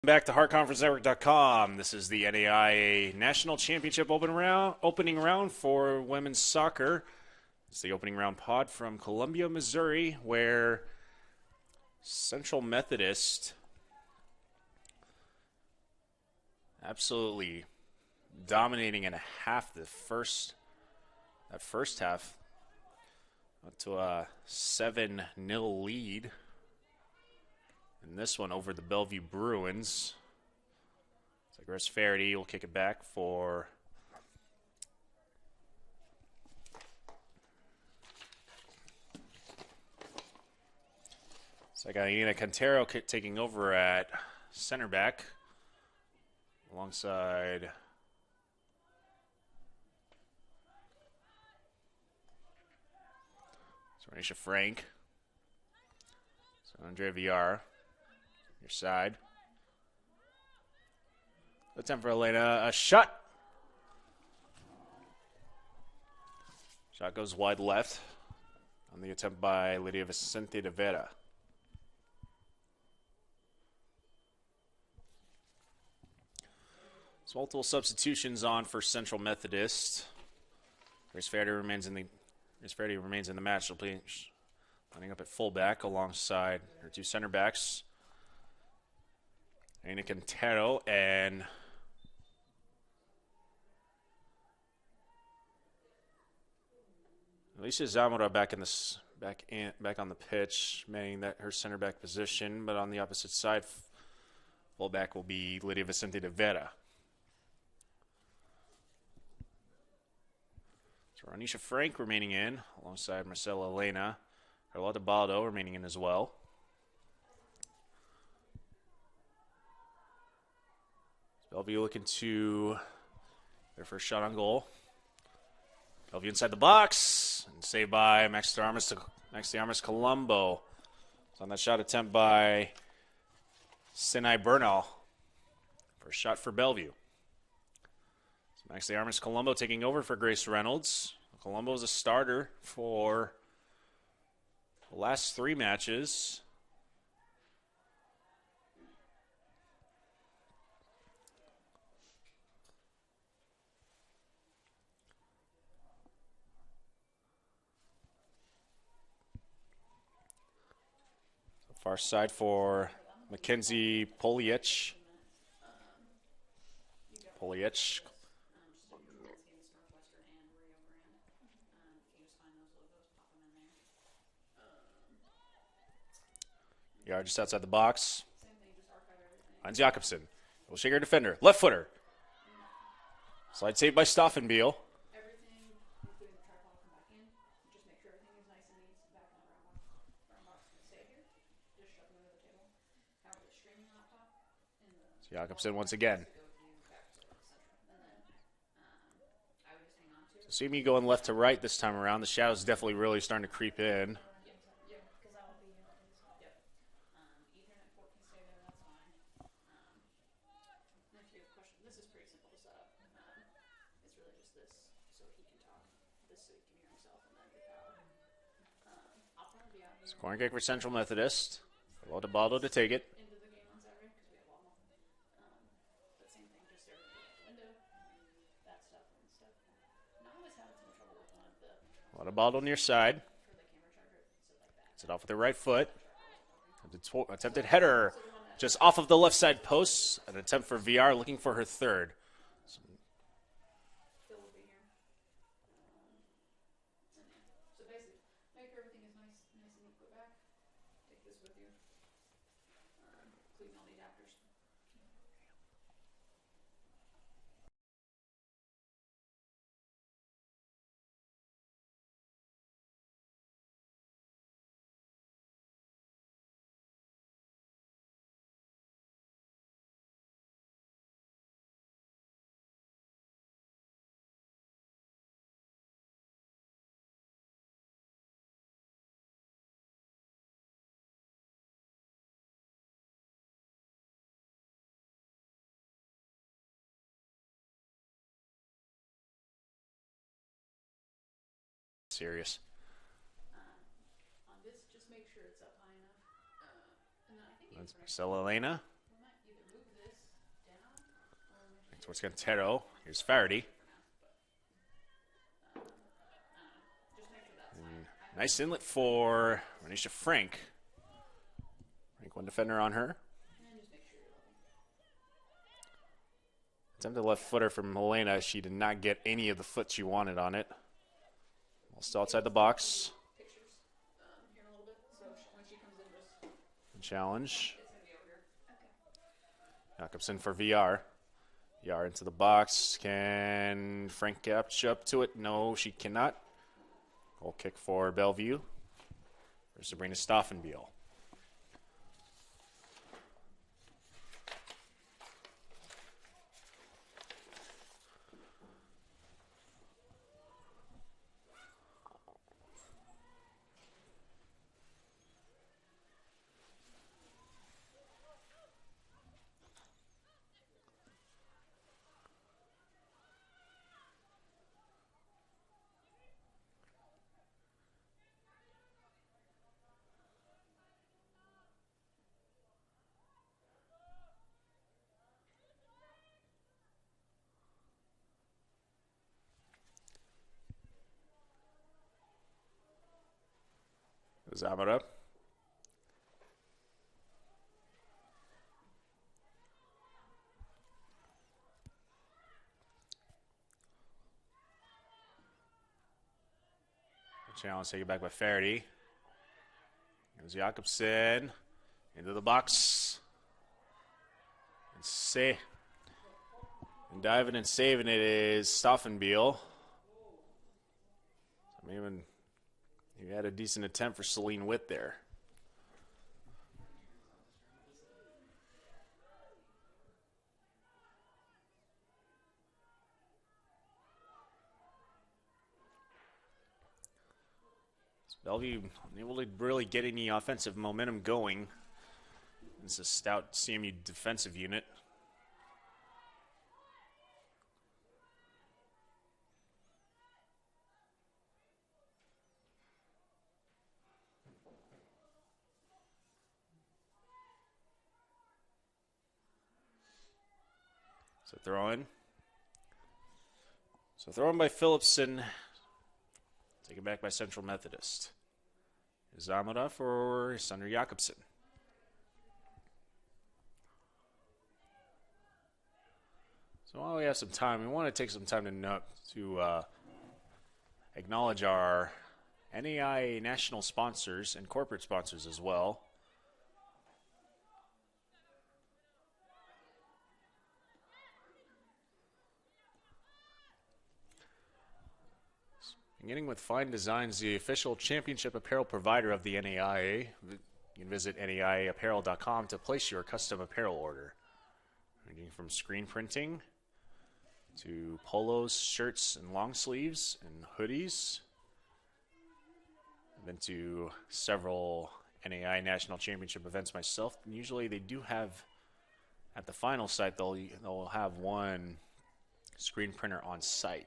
Back to HeartConferenceNetwork.com. This is the NAIA National Championship opening round for women's soccer. It's the opening round pod from Columbia, Missouri, where Central Methodist absolutely dominating in a half. That first half up to a 7-0 lead. And this one over the Bellevue Bruins. So Chris Faraday will kick it back for so I got Iana Cantero taking over at center back alongside Renisha Frank. So Andrea Villar. Your side. Attempt for Elena. A shot. Shot goes wide left on the attempt by Lydia Vicente de Vera. So multiple substitutions on for Central Methodist. Grace Faraday remains in the match. She'll be lining up at fullback alongside her two center backs. Ana Quintero and Alicia Zamora back on the pitch, manning that her center back position. But on the opposite side, fullback will be Lydia Vicente de Vera. So Anisha Frank remaining in alongside Marcela Elena. Carlotta Baldo remaining in as well. Bellevue looking to their first shot on goal. Bellevue inside the box and saved by Max de Armas Colombo. It's on that shot attempt by Sinai Bernal. First shot for Bellevue. So Max de Armas Colombo taking over for Grace Reynolds. Colombo is a starter for the last 3 matches. Far side for Mackenzie Poliech. Yeah, just outside the box. Heinz Jakobsen. Will shake her defender. Left footer. Slide saved by Stoffenbiel. Jakobsen once again. So see me going left to right this time around. The shadow's definitely really starting to creep in. Corner kick for Central Methodist. Baldo to take it. Baldo near side. Gets it off with her right foot. Attempted header just off of the left side post. An attempt for VR looking for her third. Serious. That's Marcela Elena. towards Cantero. Here's Faraday. And nice inlet for Renisha Frank. Frank, one defender on her. Attempted left footer from Helena. She did not get any of the foot she wanted on it. Still outside the box. Challenge. Jakobsen for VR. VR into the box. Can Frank catch up to it? No, she cannot. Goal kick for Bellevue. For Sabrina Stoffenbiel. Zamora. Challenge taken back by Faraday. Here's Jakobsen into the box. And diving and saving it is Stoffenbiel. Even you had a decent attempt for Celine Witt there. Bellevue unable to really get any offensive momentum going. It's a stout CMU defensive unit. So throw in. So throw in by Phillipson. Taken back by Central Methodist. Zamora for Sander Jakobsen. So while we have some time, we want to take some time to acknowledge our NAIA national sponsors and corporate sponsors as well. Beginning with Fine Designs, the official championship apparel provider of the NAIA. You can visit NAIAapparel.com to place your custom apparel order. Ranging from screen printing to polos, shirts, and long sleeves, and hoodies. I've been to several NAIA national championship events myself. And usually they do have, at the final site, they'll have one screen printer on site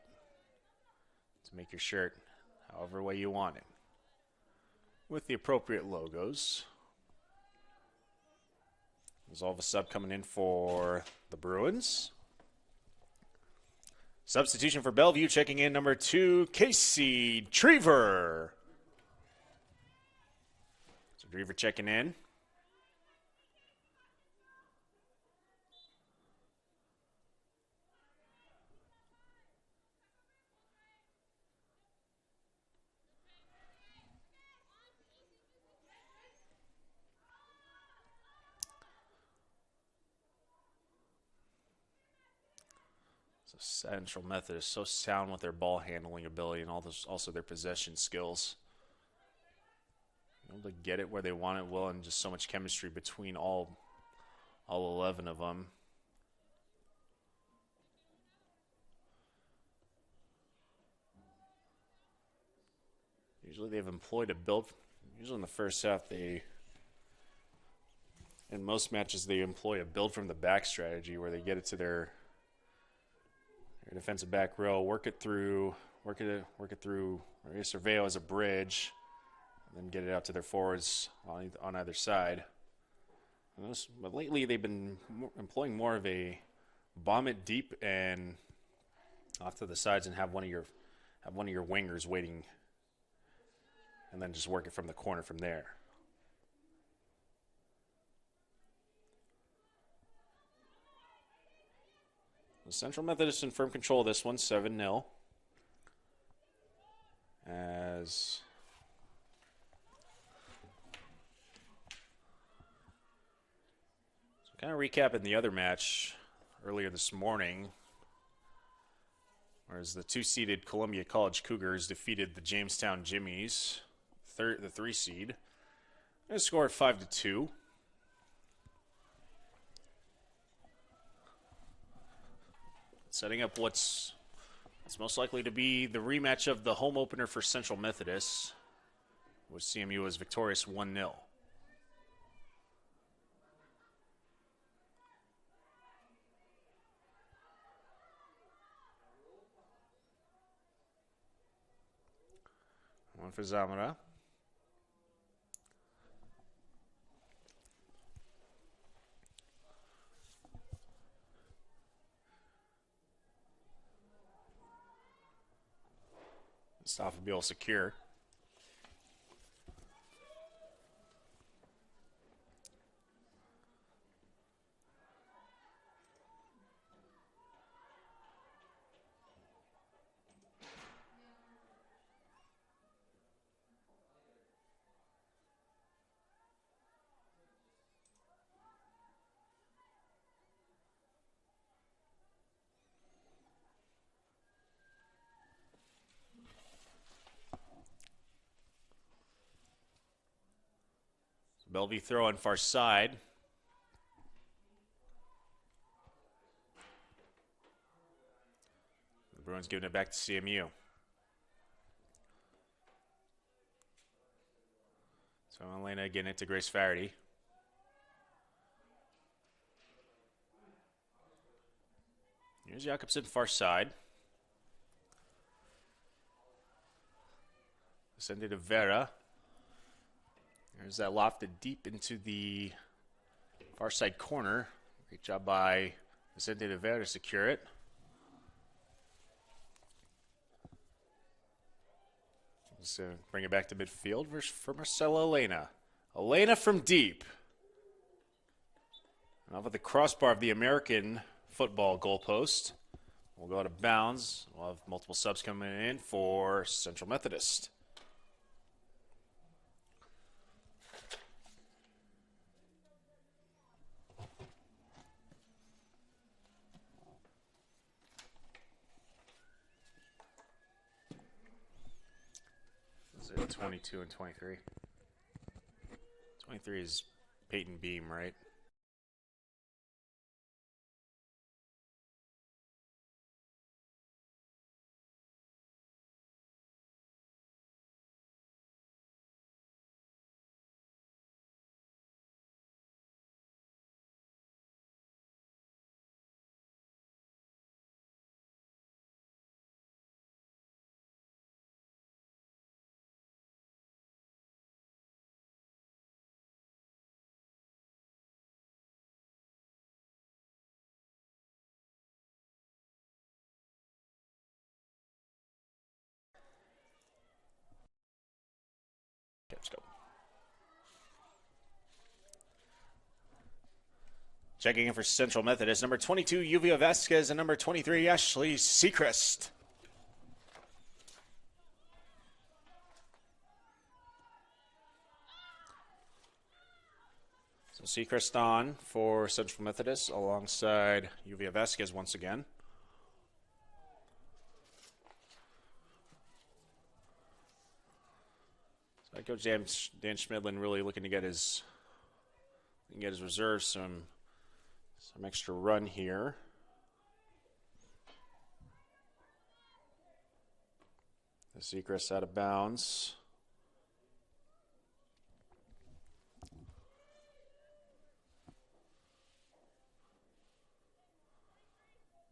to make your shirt however way you want it, with the appropriate logos. There's all of a sub coming in for the Bruins. Substitution for Bellevue, checking in number 2, Casey Drever. So Drever checking in. Central Methodist so sound with their ball handling ability and also their possession skills. Able to get it where they want it well, and just so much chemistry between all 11 of them. Usually they've employed a build. Usually in the first half, in most matches, they employ a build from the back strategy where they get it to their defensive back row, work it through, or Surveyo as a bridge, and then get it out to their forwards on either side. But lately, they've been employing more of a bomb it deep and off to the sides and have one of your wingers waiting, and then just work it from the corner from there. The Central Methodist in firm control of this one, 7-0. As so kind of recapping the other match earlier this morning, whereas the 2-seeded Columbia College Cougars defeated the Jamestown Jimmies, the 3-seed. They scored 5-2. Setting up what's most likely to be the rematch of the home opener for Central Methodist, which CMU was victorious 1-0. One for Zamora. Stop will be able to secure. Bellevue throw on far side. The Bruins giving it back to CMU. So Elena getting it to Grace Faraday. Here's Jakobsen far side. Send it to Vera. There's that lofted deep into the far side corner. Great job by Vicente de Vera to secure it. Let's bring it back to midfield for Marcela Elena. Elena from deep. And off at the crossbar of the American football goalpost. We'll go out of bounds. We'll have multiple subs coming in for Central Methodist. Is it 22 and 23? 23 is Peyton Beam, right? Let's go. Checking in for Central Methodist, number 22, Yuvia Vasquez, and number 23, Ashley Seacrest. So Seacrest on for Central Methodist alongside Yuvia Vasquez once again. So Coach Dan Schmidlin really looking to get his reserves some extra run here. The Seacrest out of bounds.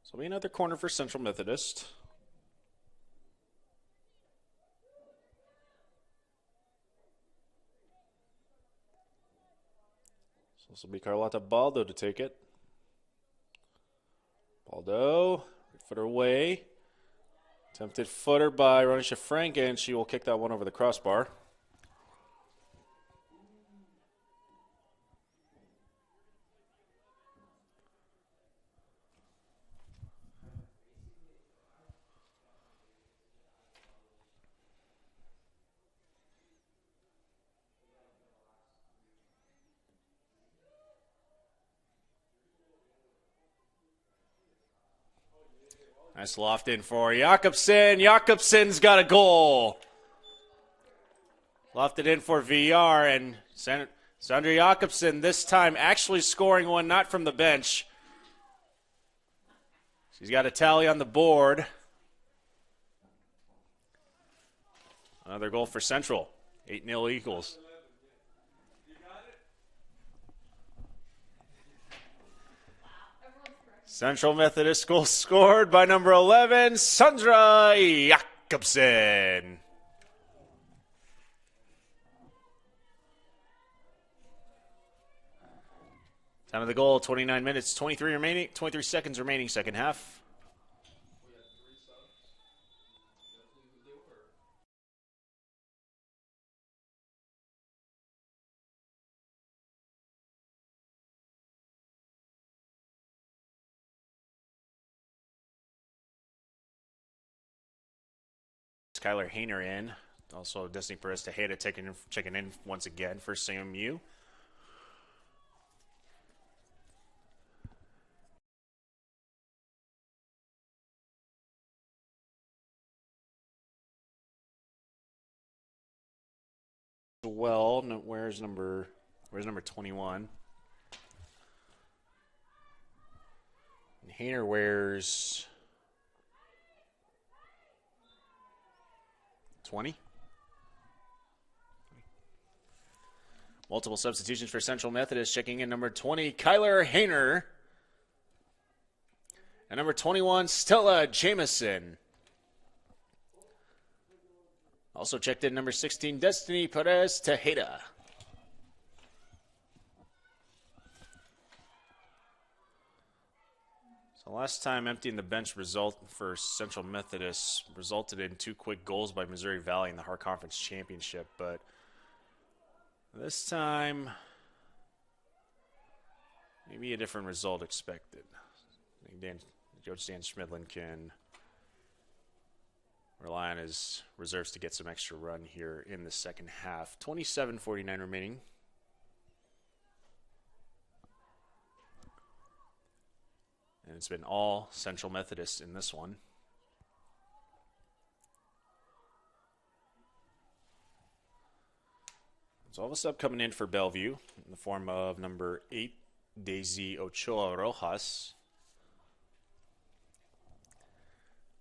So it'll be another corner for Central Methodist. So this will be Carlotta Baldo to take it. Waldo, footer away. Attempted footer by Ronisha Frank, and she will kick that one over the crossbar. Nice loft in for Jakobsen. Jakobsen's got a goal. Lofted in for VR, and Sandra Jakobsen this time actually scoring one, not from the bench. She's got a tally on the board. Another goal for Central. 8-0 Eagles. Central Methodist goal scored by number 11, Sandra Jakobsen. Time of the goal, 29 minutes, 23 seconds remaining, second half. Skylar Hayner in. Also, Destiny Perez Tejeda checking in once again for CMU. Well, where's number 21? And Hayner wears 20. Multiple substitutions for Central Methodist. Checking in number 20, Kyler Hayner. And number 21, Stella Jameson. Also checked in number 16, Destiny Perez Tejeda. So last time emptying the bench result for Central Methodist resulted in 2 quick goals by Missouri Valley in the Hart Conference Championship, but this time maybe a different result expected. I think Coach Dan Schmidlin can rely on his reserves to get some extra run here in the second half. 27:49 remaining. And it's been all Central Methodist in this one. So all of a sub coming in for Bellevue in the form of number 8, Daisy Ochoa Rojas.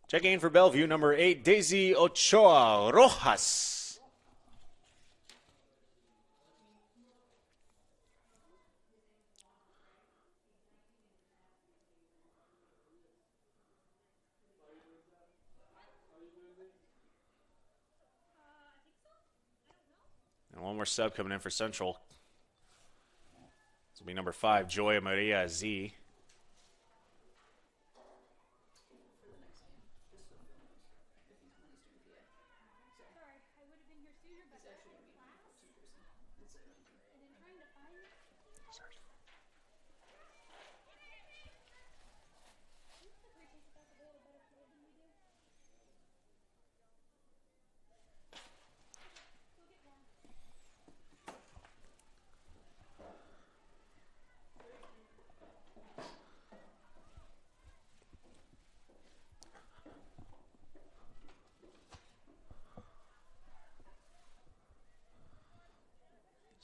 Checking in for Bellevue, number 8, Daisy Ochoa Rojas. And one more sub coming in for Central. This will be number 5, Joya Maria Z.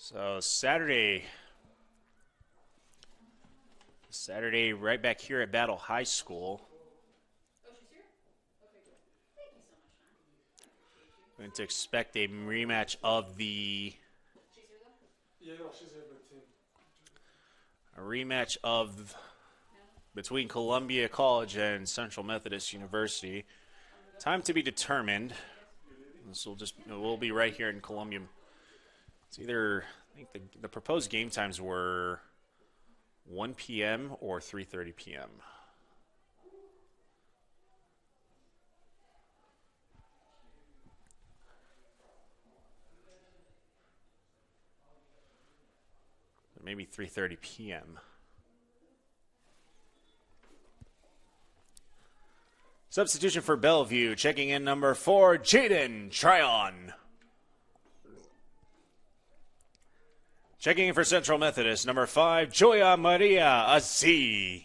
So Saturday right back here at Battle High School. Oh, she's here? Okay, good. Thank you so much, Sean. Going to expect a rematch of the She's here, though? Yeah, no, she's here with the team. a rematch of between Columbia College and Central Methodist University. Time to be determined. This will be right here in Columbia. It's either, I think the proposed game times were 1 p.m. or 3:30 p.m. maybe 3:30 p.m. Substitution for Bellevue, checking in number 4, Jaden Tryon. Checking in for Central Methodist, number 5, Joya Maria Aziz.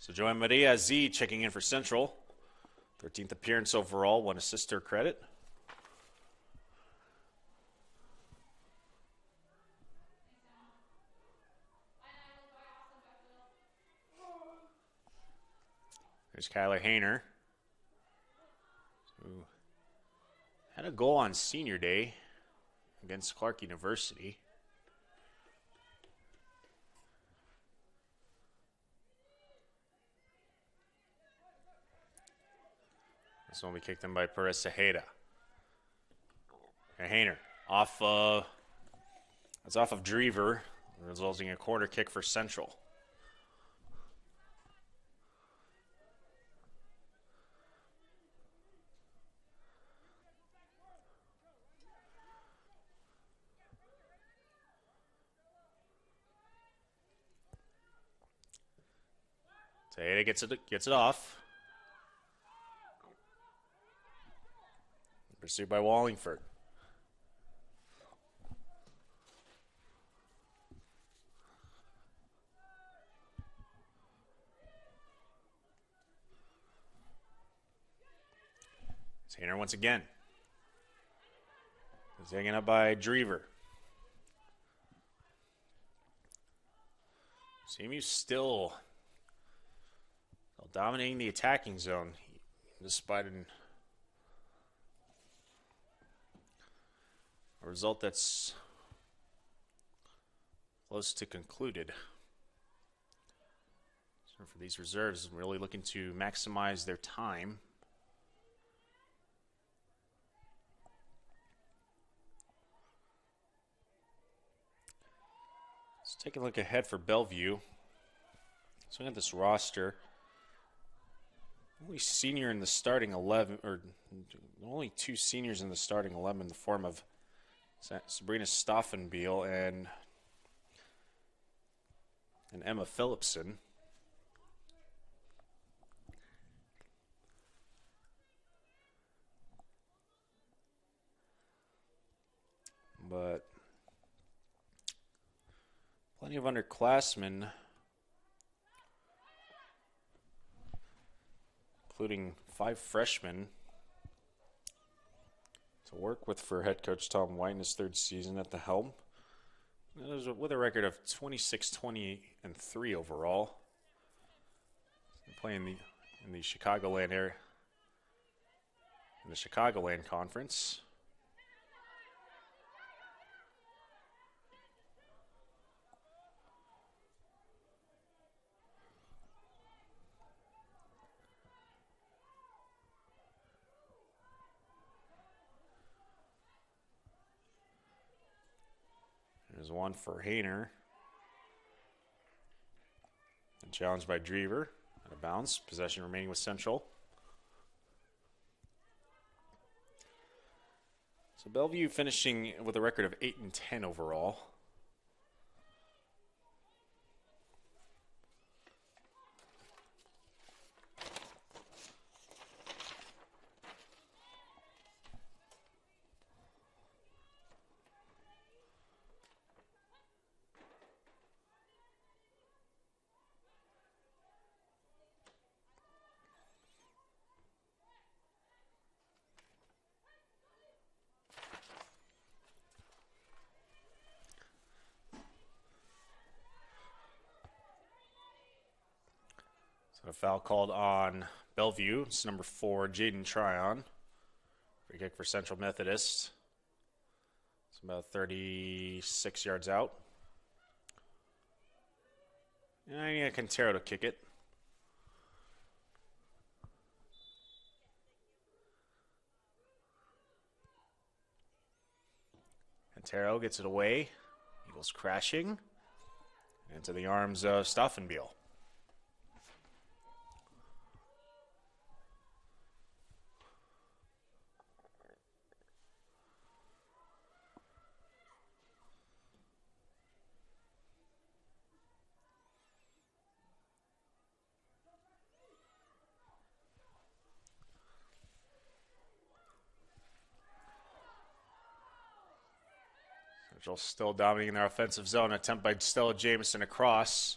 So Joya Maria Aziz checking in for Central. 13th appearance overall, 1 assist to her credit. There's Kyler Hayner, who had a goal on senior day against Clark University. This one will be kicked in by Perez Sejeda. And Hayner off of Drever, resulting in a corner kick for Central. Sejeda gets it off. Pursued by Wallingford. Hayner once again. He's hanging up by Drever. CMU still dominating the attacking zone, despite a result that's close to concluded. So for these reserves, really looking to maximize their time. Let's take a look ahead for Bellevue. So we got this roster. Only senior in the starting 11, or only 2 seniors in the starting 11 in the form of Sabrina Stoffenbiel and Emma Phillipson. But plenty of underclassmen, including 5 freshmen, to work with for head coach Tom White in his 3rd season at the helm. With a record of 26-20-3 overall. Playing in the Chicagoland area, in the Chicagoland Conference. There's one for Hayner. And challenged by Drever. Out of bounds. Possession remaining with Central. So Bellevue finishing with a record of 8-10 overall. A foul called on Bellevue. It's number 4, Jaden Tryon. Free kick for Central Methodist. It's about 36 yards out. And I need Quintero to kick it. Quintero gets it away. Eagles crashing into the arms of Stoffenbiel. Central still dominating their offensive zone. Attempt by Stella Jameson across.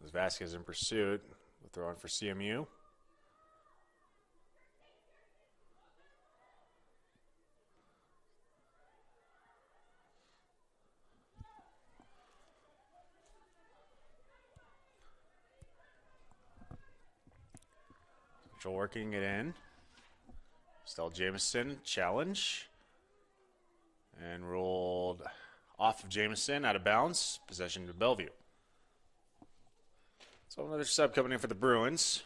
As Vasquez in pursuit. The throw in for CMU. Central working it in. Stella Jameson, challenge. And rolled off of Jameson, out of bounds. Possession to Bellevue. So another sub coming in for the Bruins.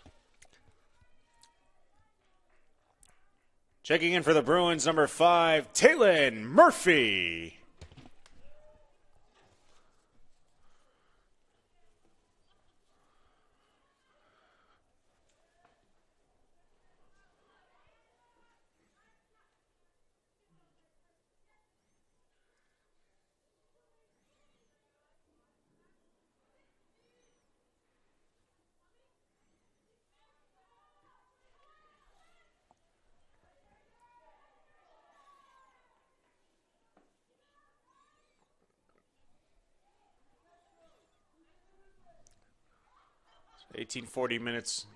Checking in for the Bruins, number 5, Taylon Murphy. So 18 minutes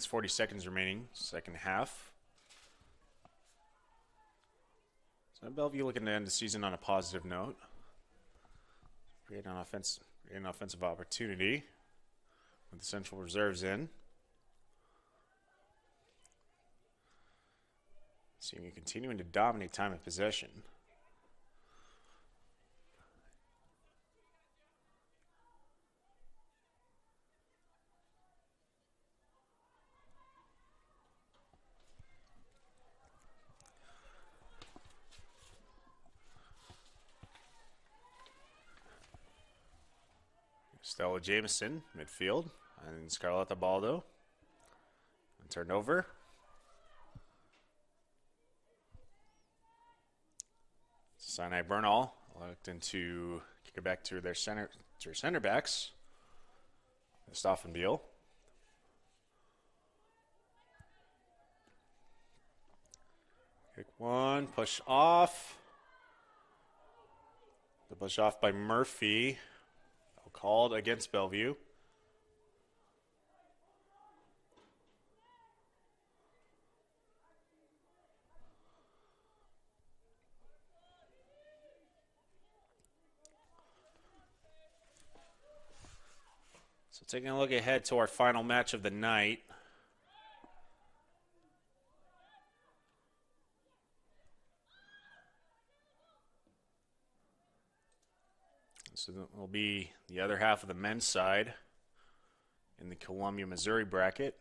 40 seconds remaining, second half. So Bellevue looking to end the season on a positive note. Create an offensive opportunity with the Central reserves in. CMU continuing to dominate time of possession. Stella Jameson, midfield, and Scarletta Baldo. And turned over. Sinai Bernal electing to kick it back to their center backs. Stoffenbiel. Kick one, push off. The push off by Murphy. Called against Bellevue. So taking a look ahead to our final match of the night. So that will be the other half of the men's side in the Columbia, Missouri bracket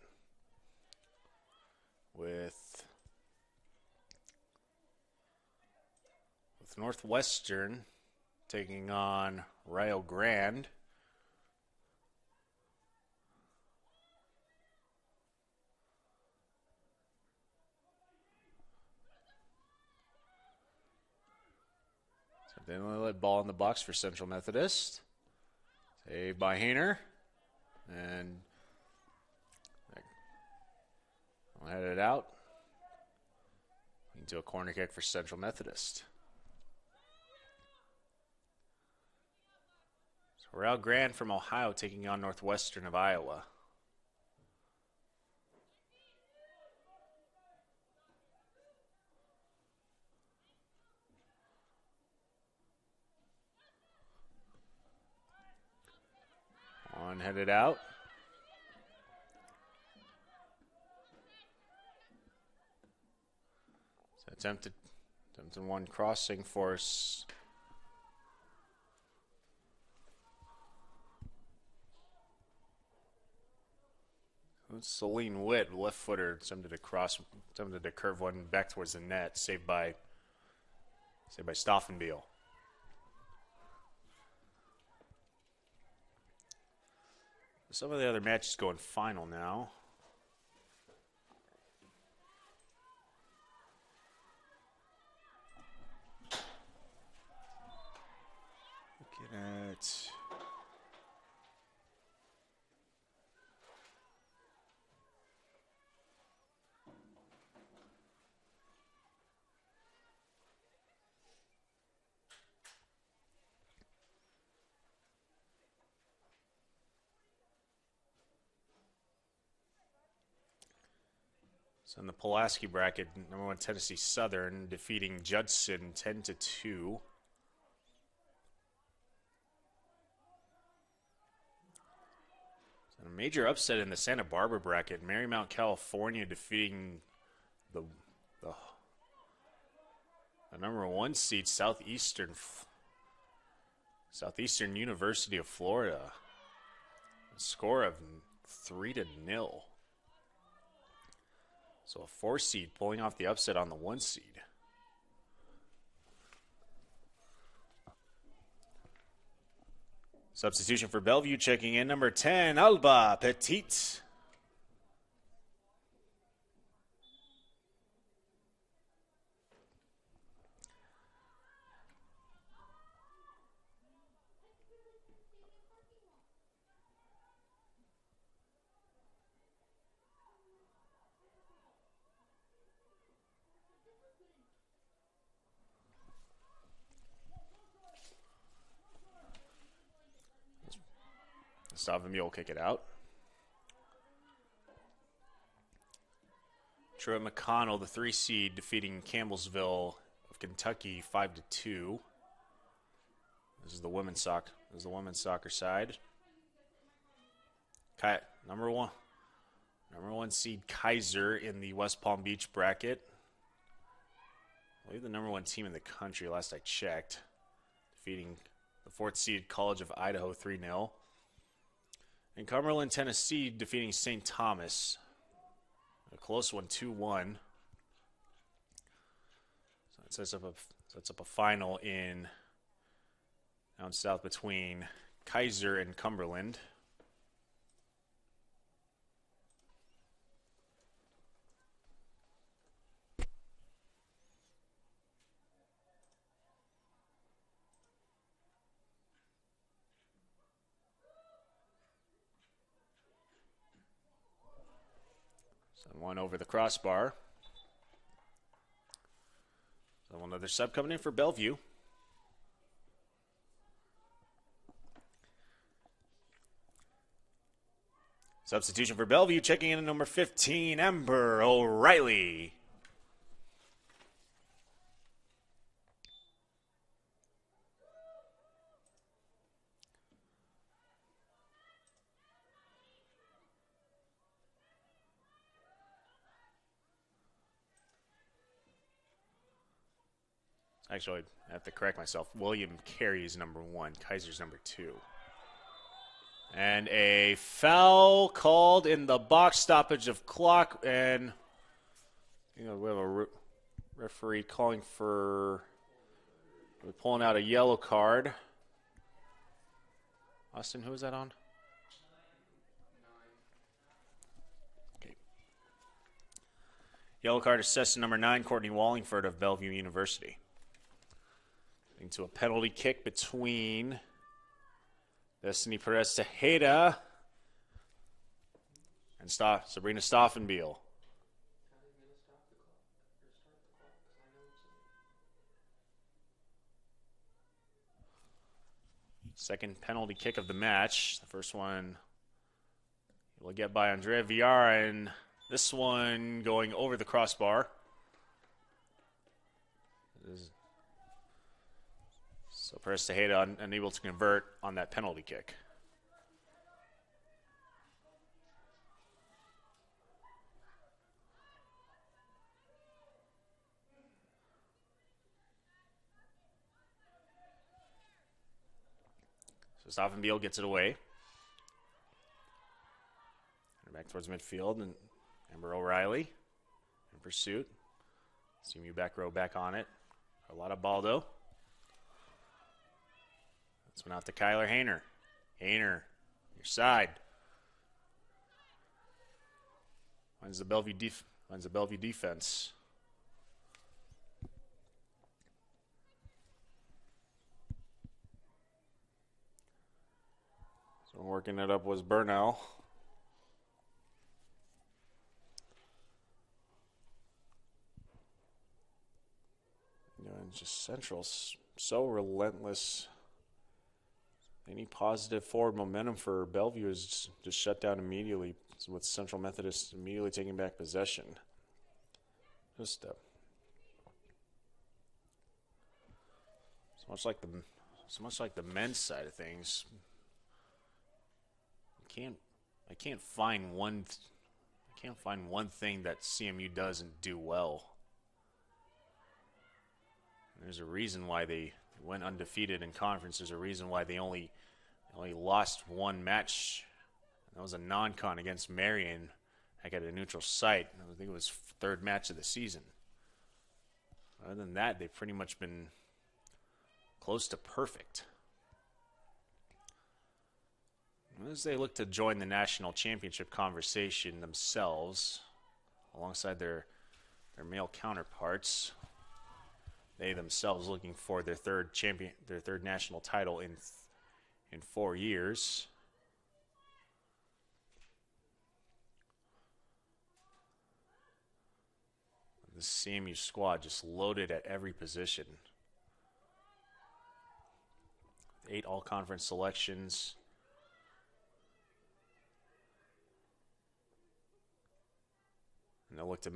with Northwestern taking on Rio Grande. They only let ball in the box for Central Methodist. Saved by Hayner. And I'll head it out into a corner kick for Central Methodist. So Rio Grande from Ohio taking on Northwestern of Iowa. One headed out. So attempted one crossing force. Celine Witt, left footer, attempted to curve one back towards the net, saved by Stoffenbiel. Some of the other matches going final now. Looking at so in the Pulaski bracket, number 1 Tennessee Southern defeating Judson 10-2. A major upset in the Santa Barbara bracket. Marymount, California defeating the number 1 seed Southeastern University of Florida. A score of 3-0. So a 4 seed pulling off the upset on the 1 seed. Substitution for Bellevue checking in, number 10, Alba Petit. Stavamir will kick it out. Troy McConnell, the 3 seed, defeating Campbellsville of Kentucky 5-2. This is the women's soccer side. Number one seed Kaiser in the West Palm Beach bracket. I believe the number 1 team in the country last I checked. Defeating the 4th seed College of Idaho 3-0. And Cumberland, Tennessee defeating St. Thomas. A close one, 2-1. So it sets up a final down south between Kaiser and Cumberland. One over the crossbar. So another sub coming in for Bellevue. Substitution for Bellevue, checking in at number 15, Amber O'Reilly. Actually, I have to correct myself. William Carey's number 1. Kaiser's number 2. And a foul called in the box, stoppage of clock. And we have a referee calling for, we're pulling out a yellow card. Austin, who is that on? 9. Okay. Yellow card assessed to number 9, Courtney Wallingford of Bellevue University. Into a penalty kick between Destiny Perez Tejeda and Sabrina Stoffenbiel. Second penalty kick of the match. The first one will get by Andrea Villara, and this one going over the crossbar. So Perez Tejeda unable to convert on that penalty kick. So Stoffenbiel gets it away. And back towards midfield, and Amber O'Reilly in pursuit. CMU back row back on it. Carlotta Baldo. This one out to Kyler Hayner. Hayner, your side. Finds the Bellevue defense. Working it up was Burnell. And just Central's so relentless. Any positive forward momentum for Bellevue is just shut down immediately, with Central Methodist immediately taking back possession. Just so much like the men's side of things. I can't find one thing that CMU doesn't do well. There's a reason why they went undefeated in conference. There's a reason why they only lost one match. That was a non-con against Marion, at a neutral site. I think it was third match of the season. Other than that, they've pretty much been close to perfect. As they look to join the national championship conversation themselves, alongside their male counterparts, they themselves looking for their third national title in 4 years. The CMU squad just loaded at every position. 8 all-conference selections. And they'll look to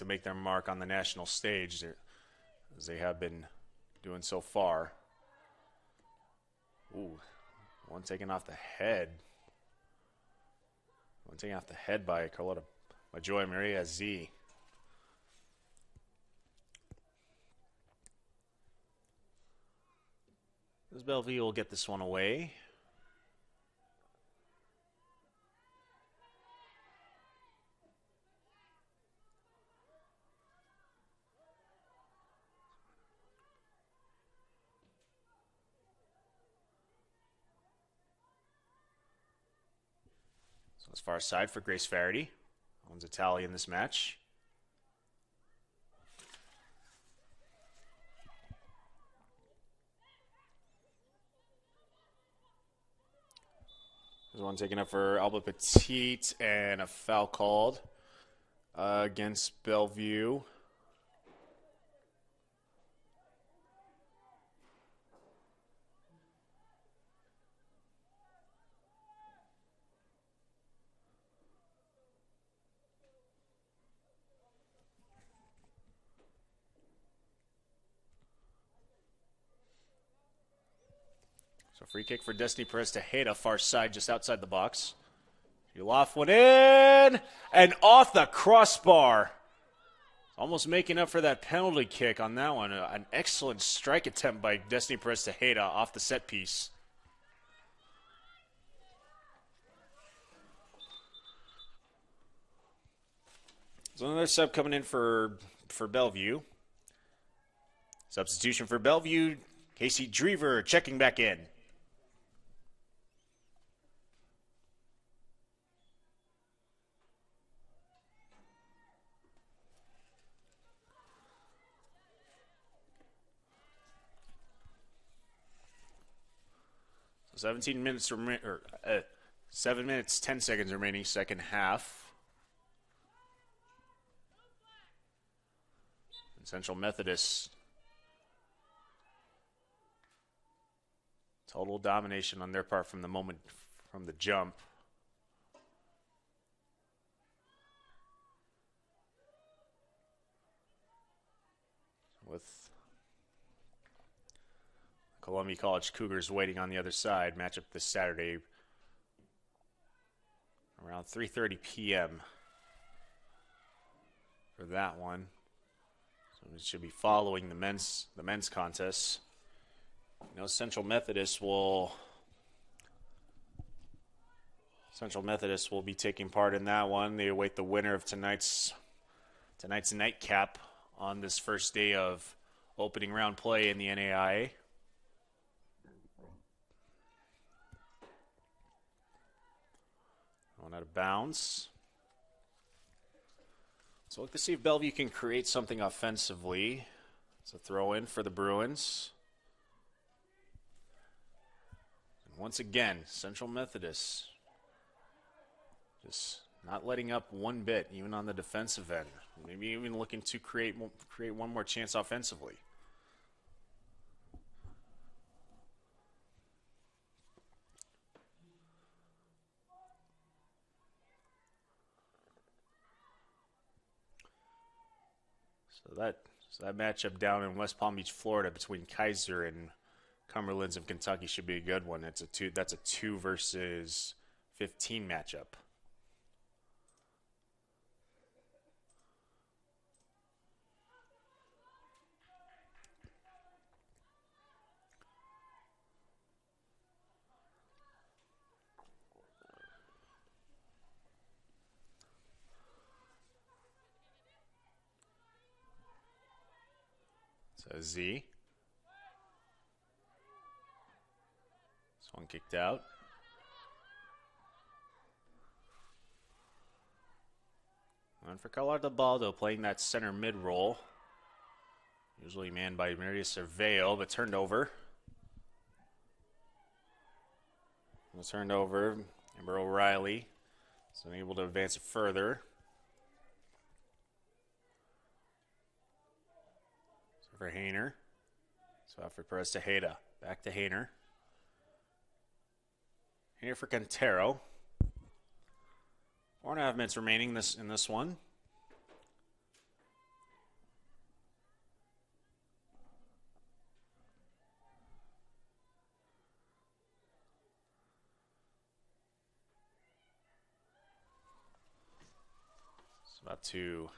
make their mark on the national stage, as they have been doing so far. Ooh, one taken off the head. One taken off the head by Joy Maria Z. As Bellevue will get this one away. So as far side for Grace Faraday. Owns a tally in this match. There's one taken up for Alba Petite and a foul called against Bellevue. So free kick for Destiny Perez Tejeda, far side, just outside the box. Ulof went in and off the crossbar. Almost making up for that penalty kick on that one. An excellent strike attempt by Destiny Perez Tejeda off the set piece. So another sub coming in for Bellevue. Substitution for Bellevue, Casey Drever checking back in. So 7 minutes, 10 seconds remaining, second half. And Central Methodist, total domination on their part from the jump. With Columbia College Cougars waiting on the other side. Matchup this Saturday around 3:30 p.m. for that one. So we should be following the men's contest. Central Methodist will be taking part in that one. They await the winner of tonight's nightcap on this first day of opening round play in the NAIA. One out of bounds. So look to see if Bellevue can create something offensively. It's a throw in for the Bruins. Once again, Central Methodist just not letting up one bit, even on the defensive end. Maybe even looking to create one more chance offensively. So that matchup down in West Palm Beach, Florida, between Kaiser and Cumberlands of Kentucky should be a good one. That's a 2 versus 15 matchup. So Z. This one kicked out. And for Carlotta Baldo playing that center mid role. Usually manned by Maria Cerveo, but turned over. Turned over. Amber O'Reilly is unable to advance it further. For Hayner. So after Perez to Heda. Back to Hayner. Hayner for Quintero. 4.5 minutes remaining in this one. It's about to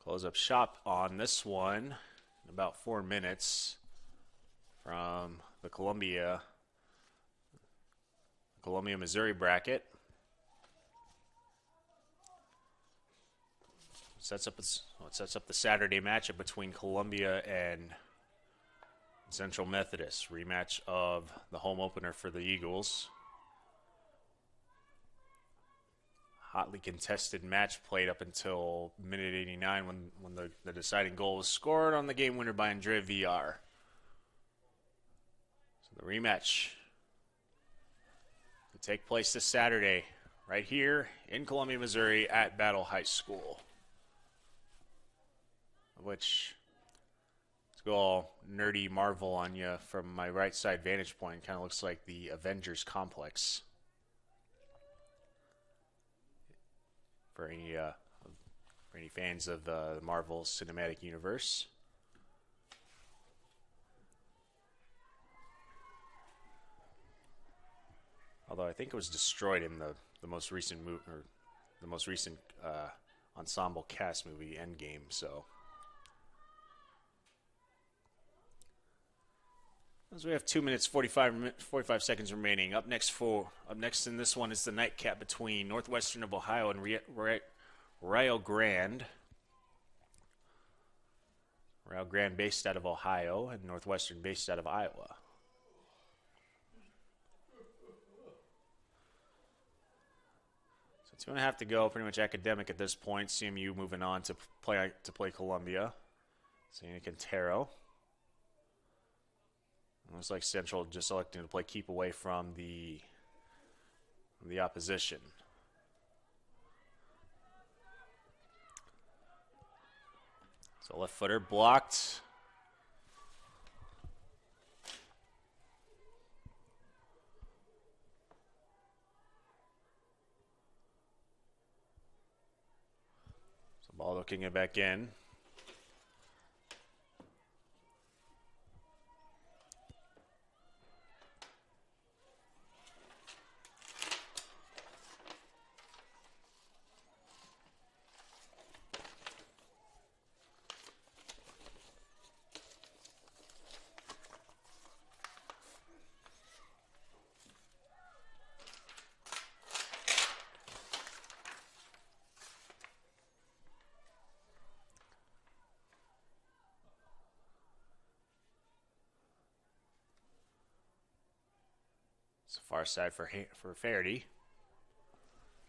close up shop on this one in about 4 minutes from the Columbia, Missouri bracket. It sets up the Saturday matchup between Columbia and Central Methodist, rematch of the home opener for the Eagles. Hotly contested match played up until minute 89 when the deciding goal was scored on the game winner by Andrea VR. So the rematch will take place this Saturday right here in Columbia, Missouri at Battle High School. Which, let's go all nerdy Marvel on you from my right side vantage point. Kind of looks like the Avengers complex. For any fans of the Marvel Cinematic Universe. Although I think it was destroyed in the most recent ensemble cast movie, Endgame. So, as we have 2 minutes 45 seconds remaining. Up next in this one is the nightcap between Northwestern of Ohio and Rio Grande. Rio Grande based out of Ohio and Northwestern based out of Iowa. So 2.5 to go, pretty much academic at this point. CMU moving on to play Columbia. Siena Quintero. Looks like Central just electing to play keep away from the opposition. So left footer blocked. So ball looking it back in. It's a far side for Faraday.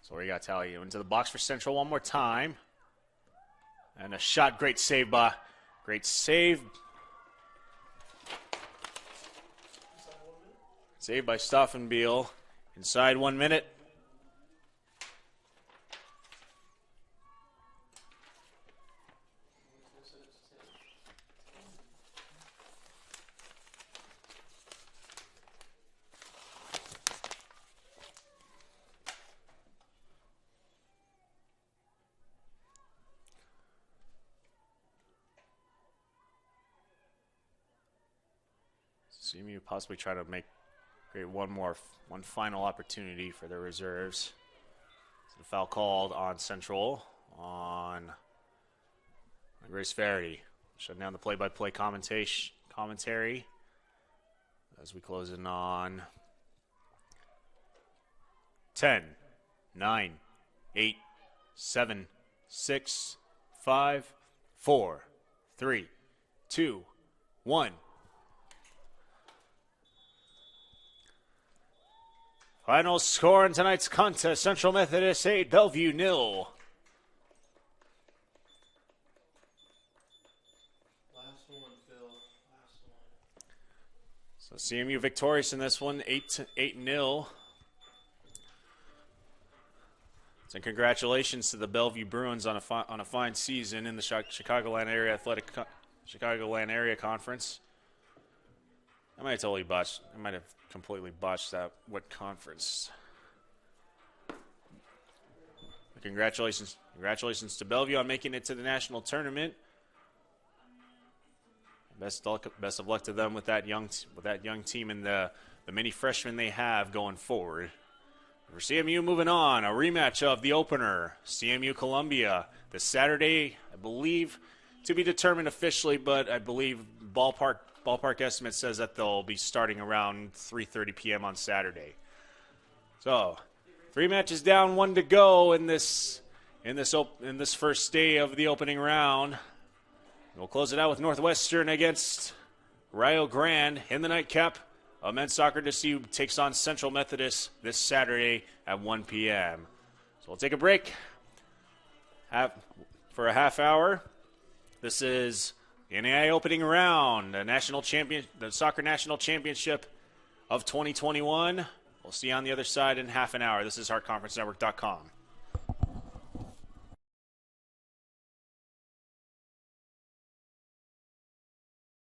So what do you got to tell you? Into the box for Central one more time. And a shot. Great save. Saved by Stoffenbiel. Inside 1 minute. CMU possibly try to create one final opportunity for their reserves. So the foul called on Central on Grace Faraday. Shutting down the play-by-play commentary as we close in on 10, 9, 8, 7, 6, 5, 4, 3, 2, 1. Final score in tonight's contest, Central Methodist 8, Bellevue 0. Last one, Phil. Last one. So CMU victorious in this one, 8-0. So congratulations to the Bellevue Bruins on a fine season in the Chicagoland Area Conference. I might have completely botched that. What conference? Congratulations to Bellevue on making it to the national tournament. Best of luck to them with that young team and the many freshmen they have going forward. For CMU, moving on, a rematch of the opener, CMU Columbia, this Saturday, I believe, to be determined officially, but I believe ballpark estimate says that they'll be starting around 3:30 p.m. on Saturday. So, 3 matches down, 1 to go in this first day of the opening round. We'll close it out with Northwestern against Rio Grande in the nightcap. Men's soccer to see who takes on Central Methodist this Saturday at 1 p.m. So we'll take a break for a half hour. This is the NAIA opening round, the Soccer National Championship of 2021. We'll see you on the other side in half an hour. This is HeartConferenceNetwork.com.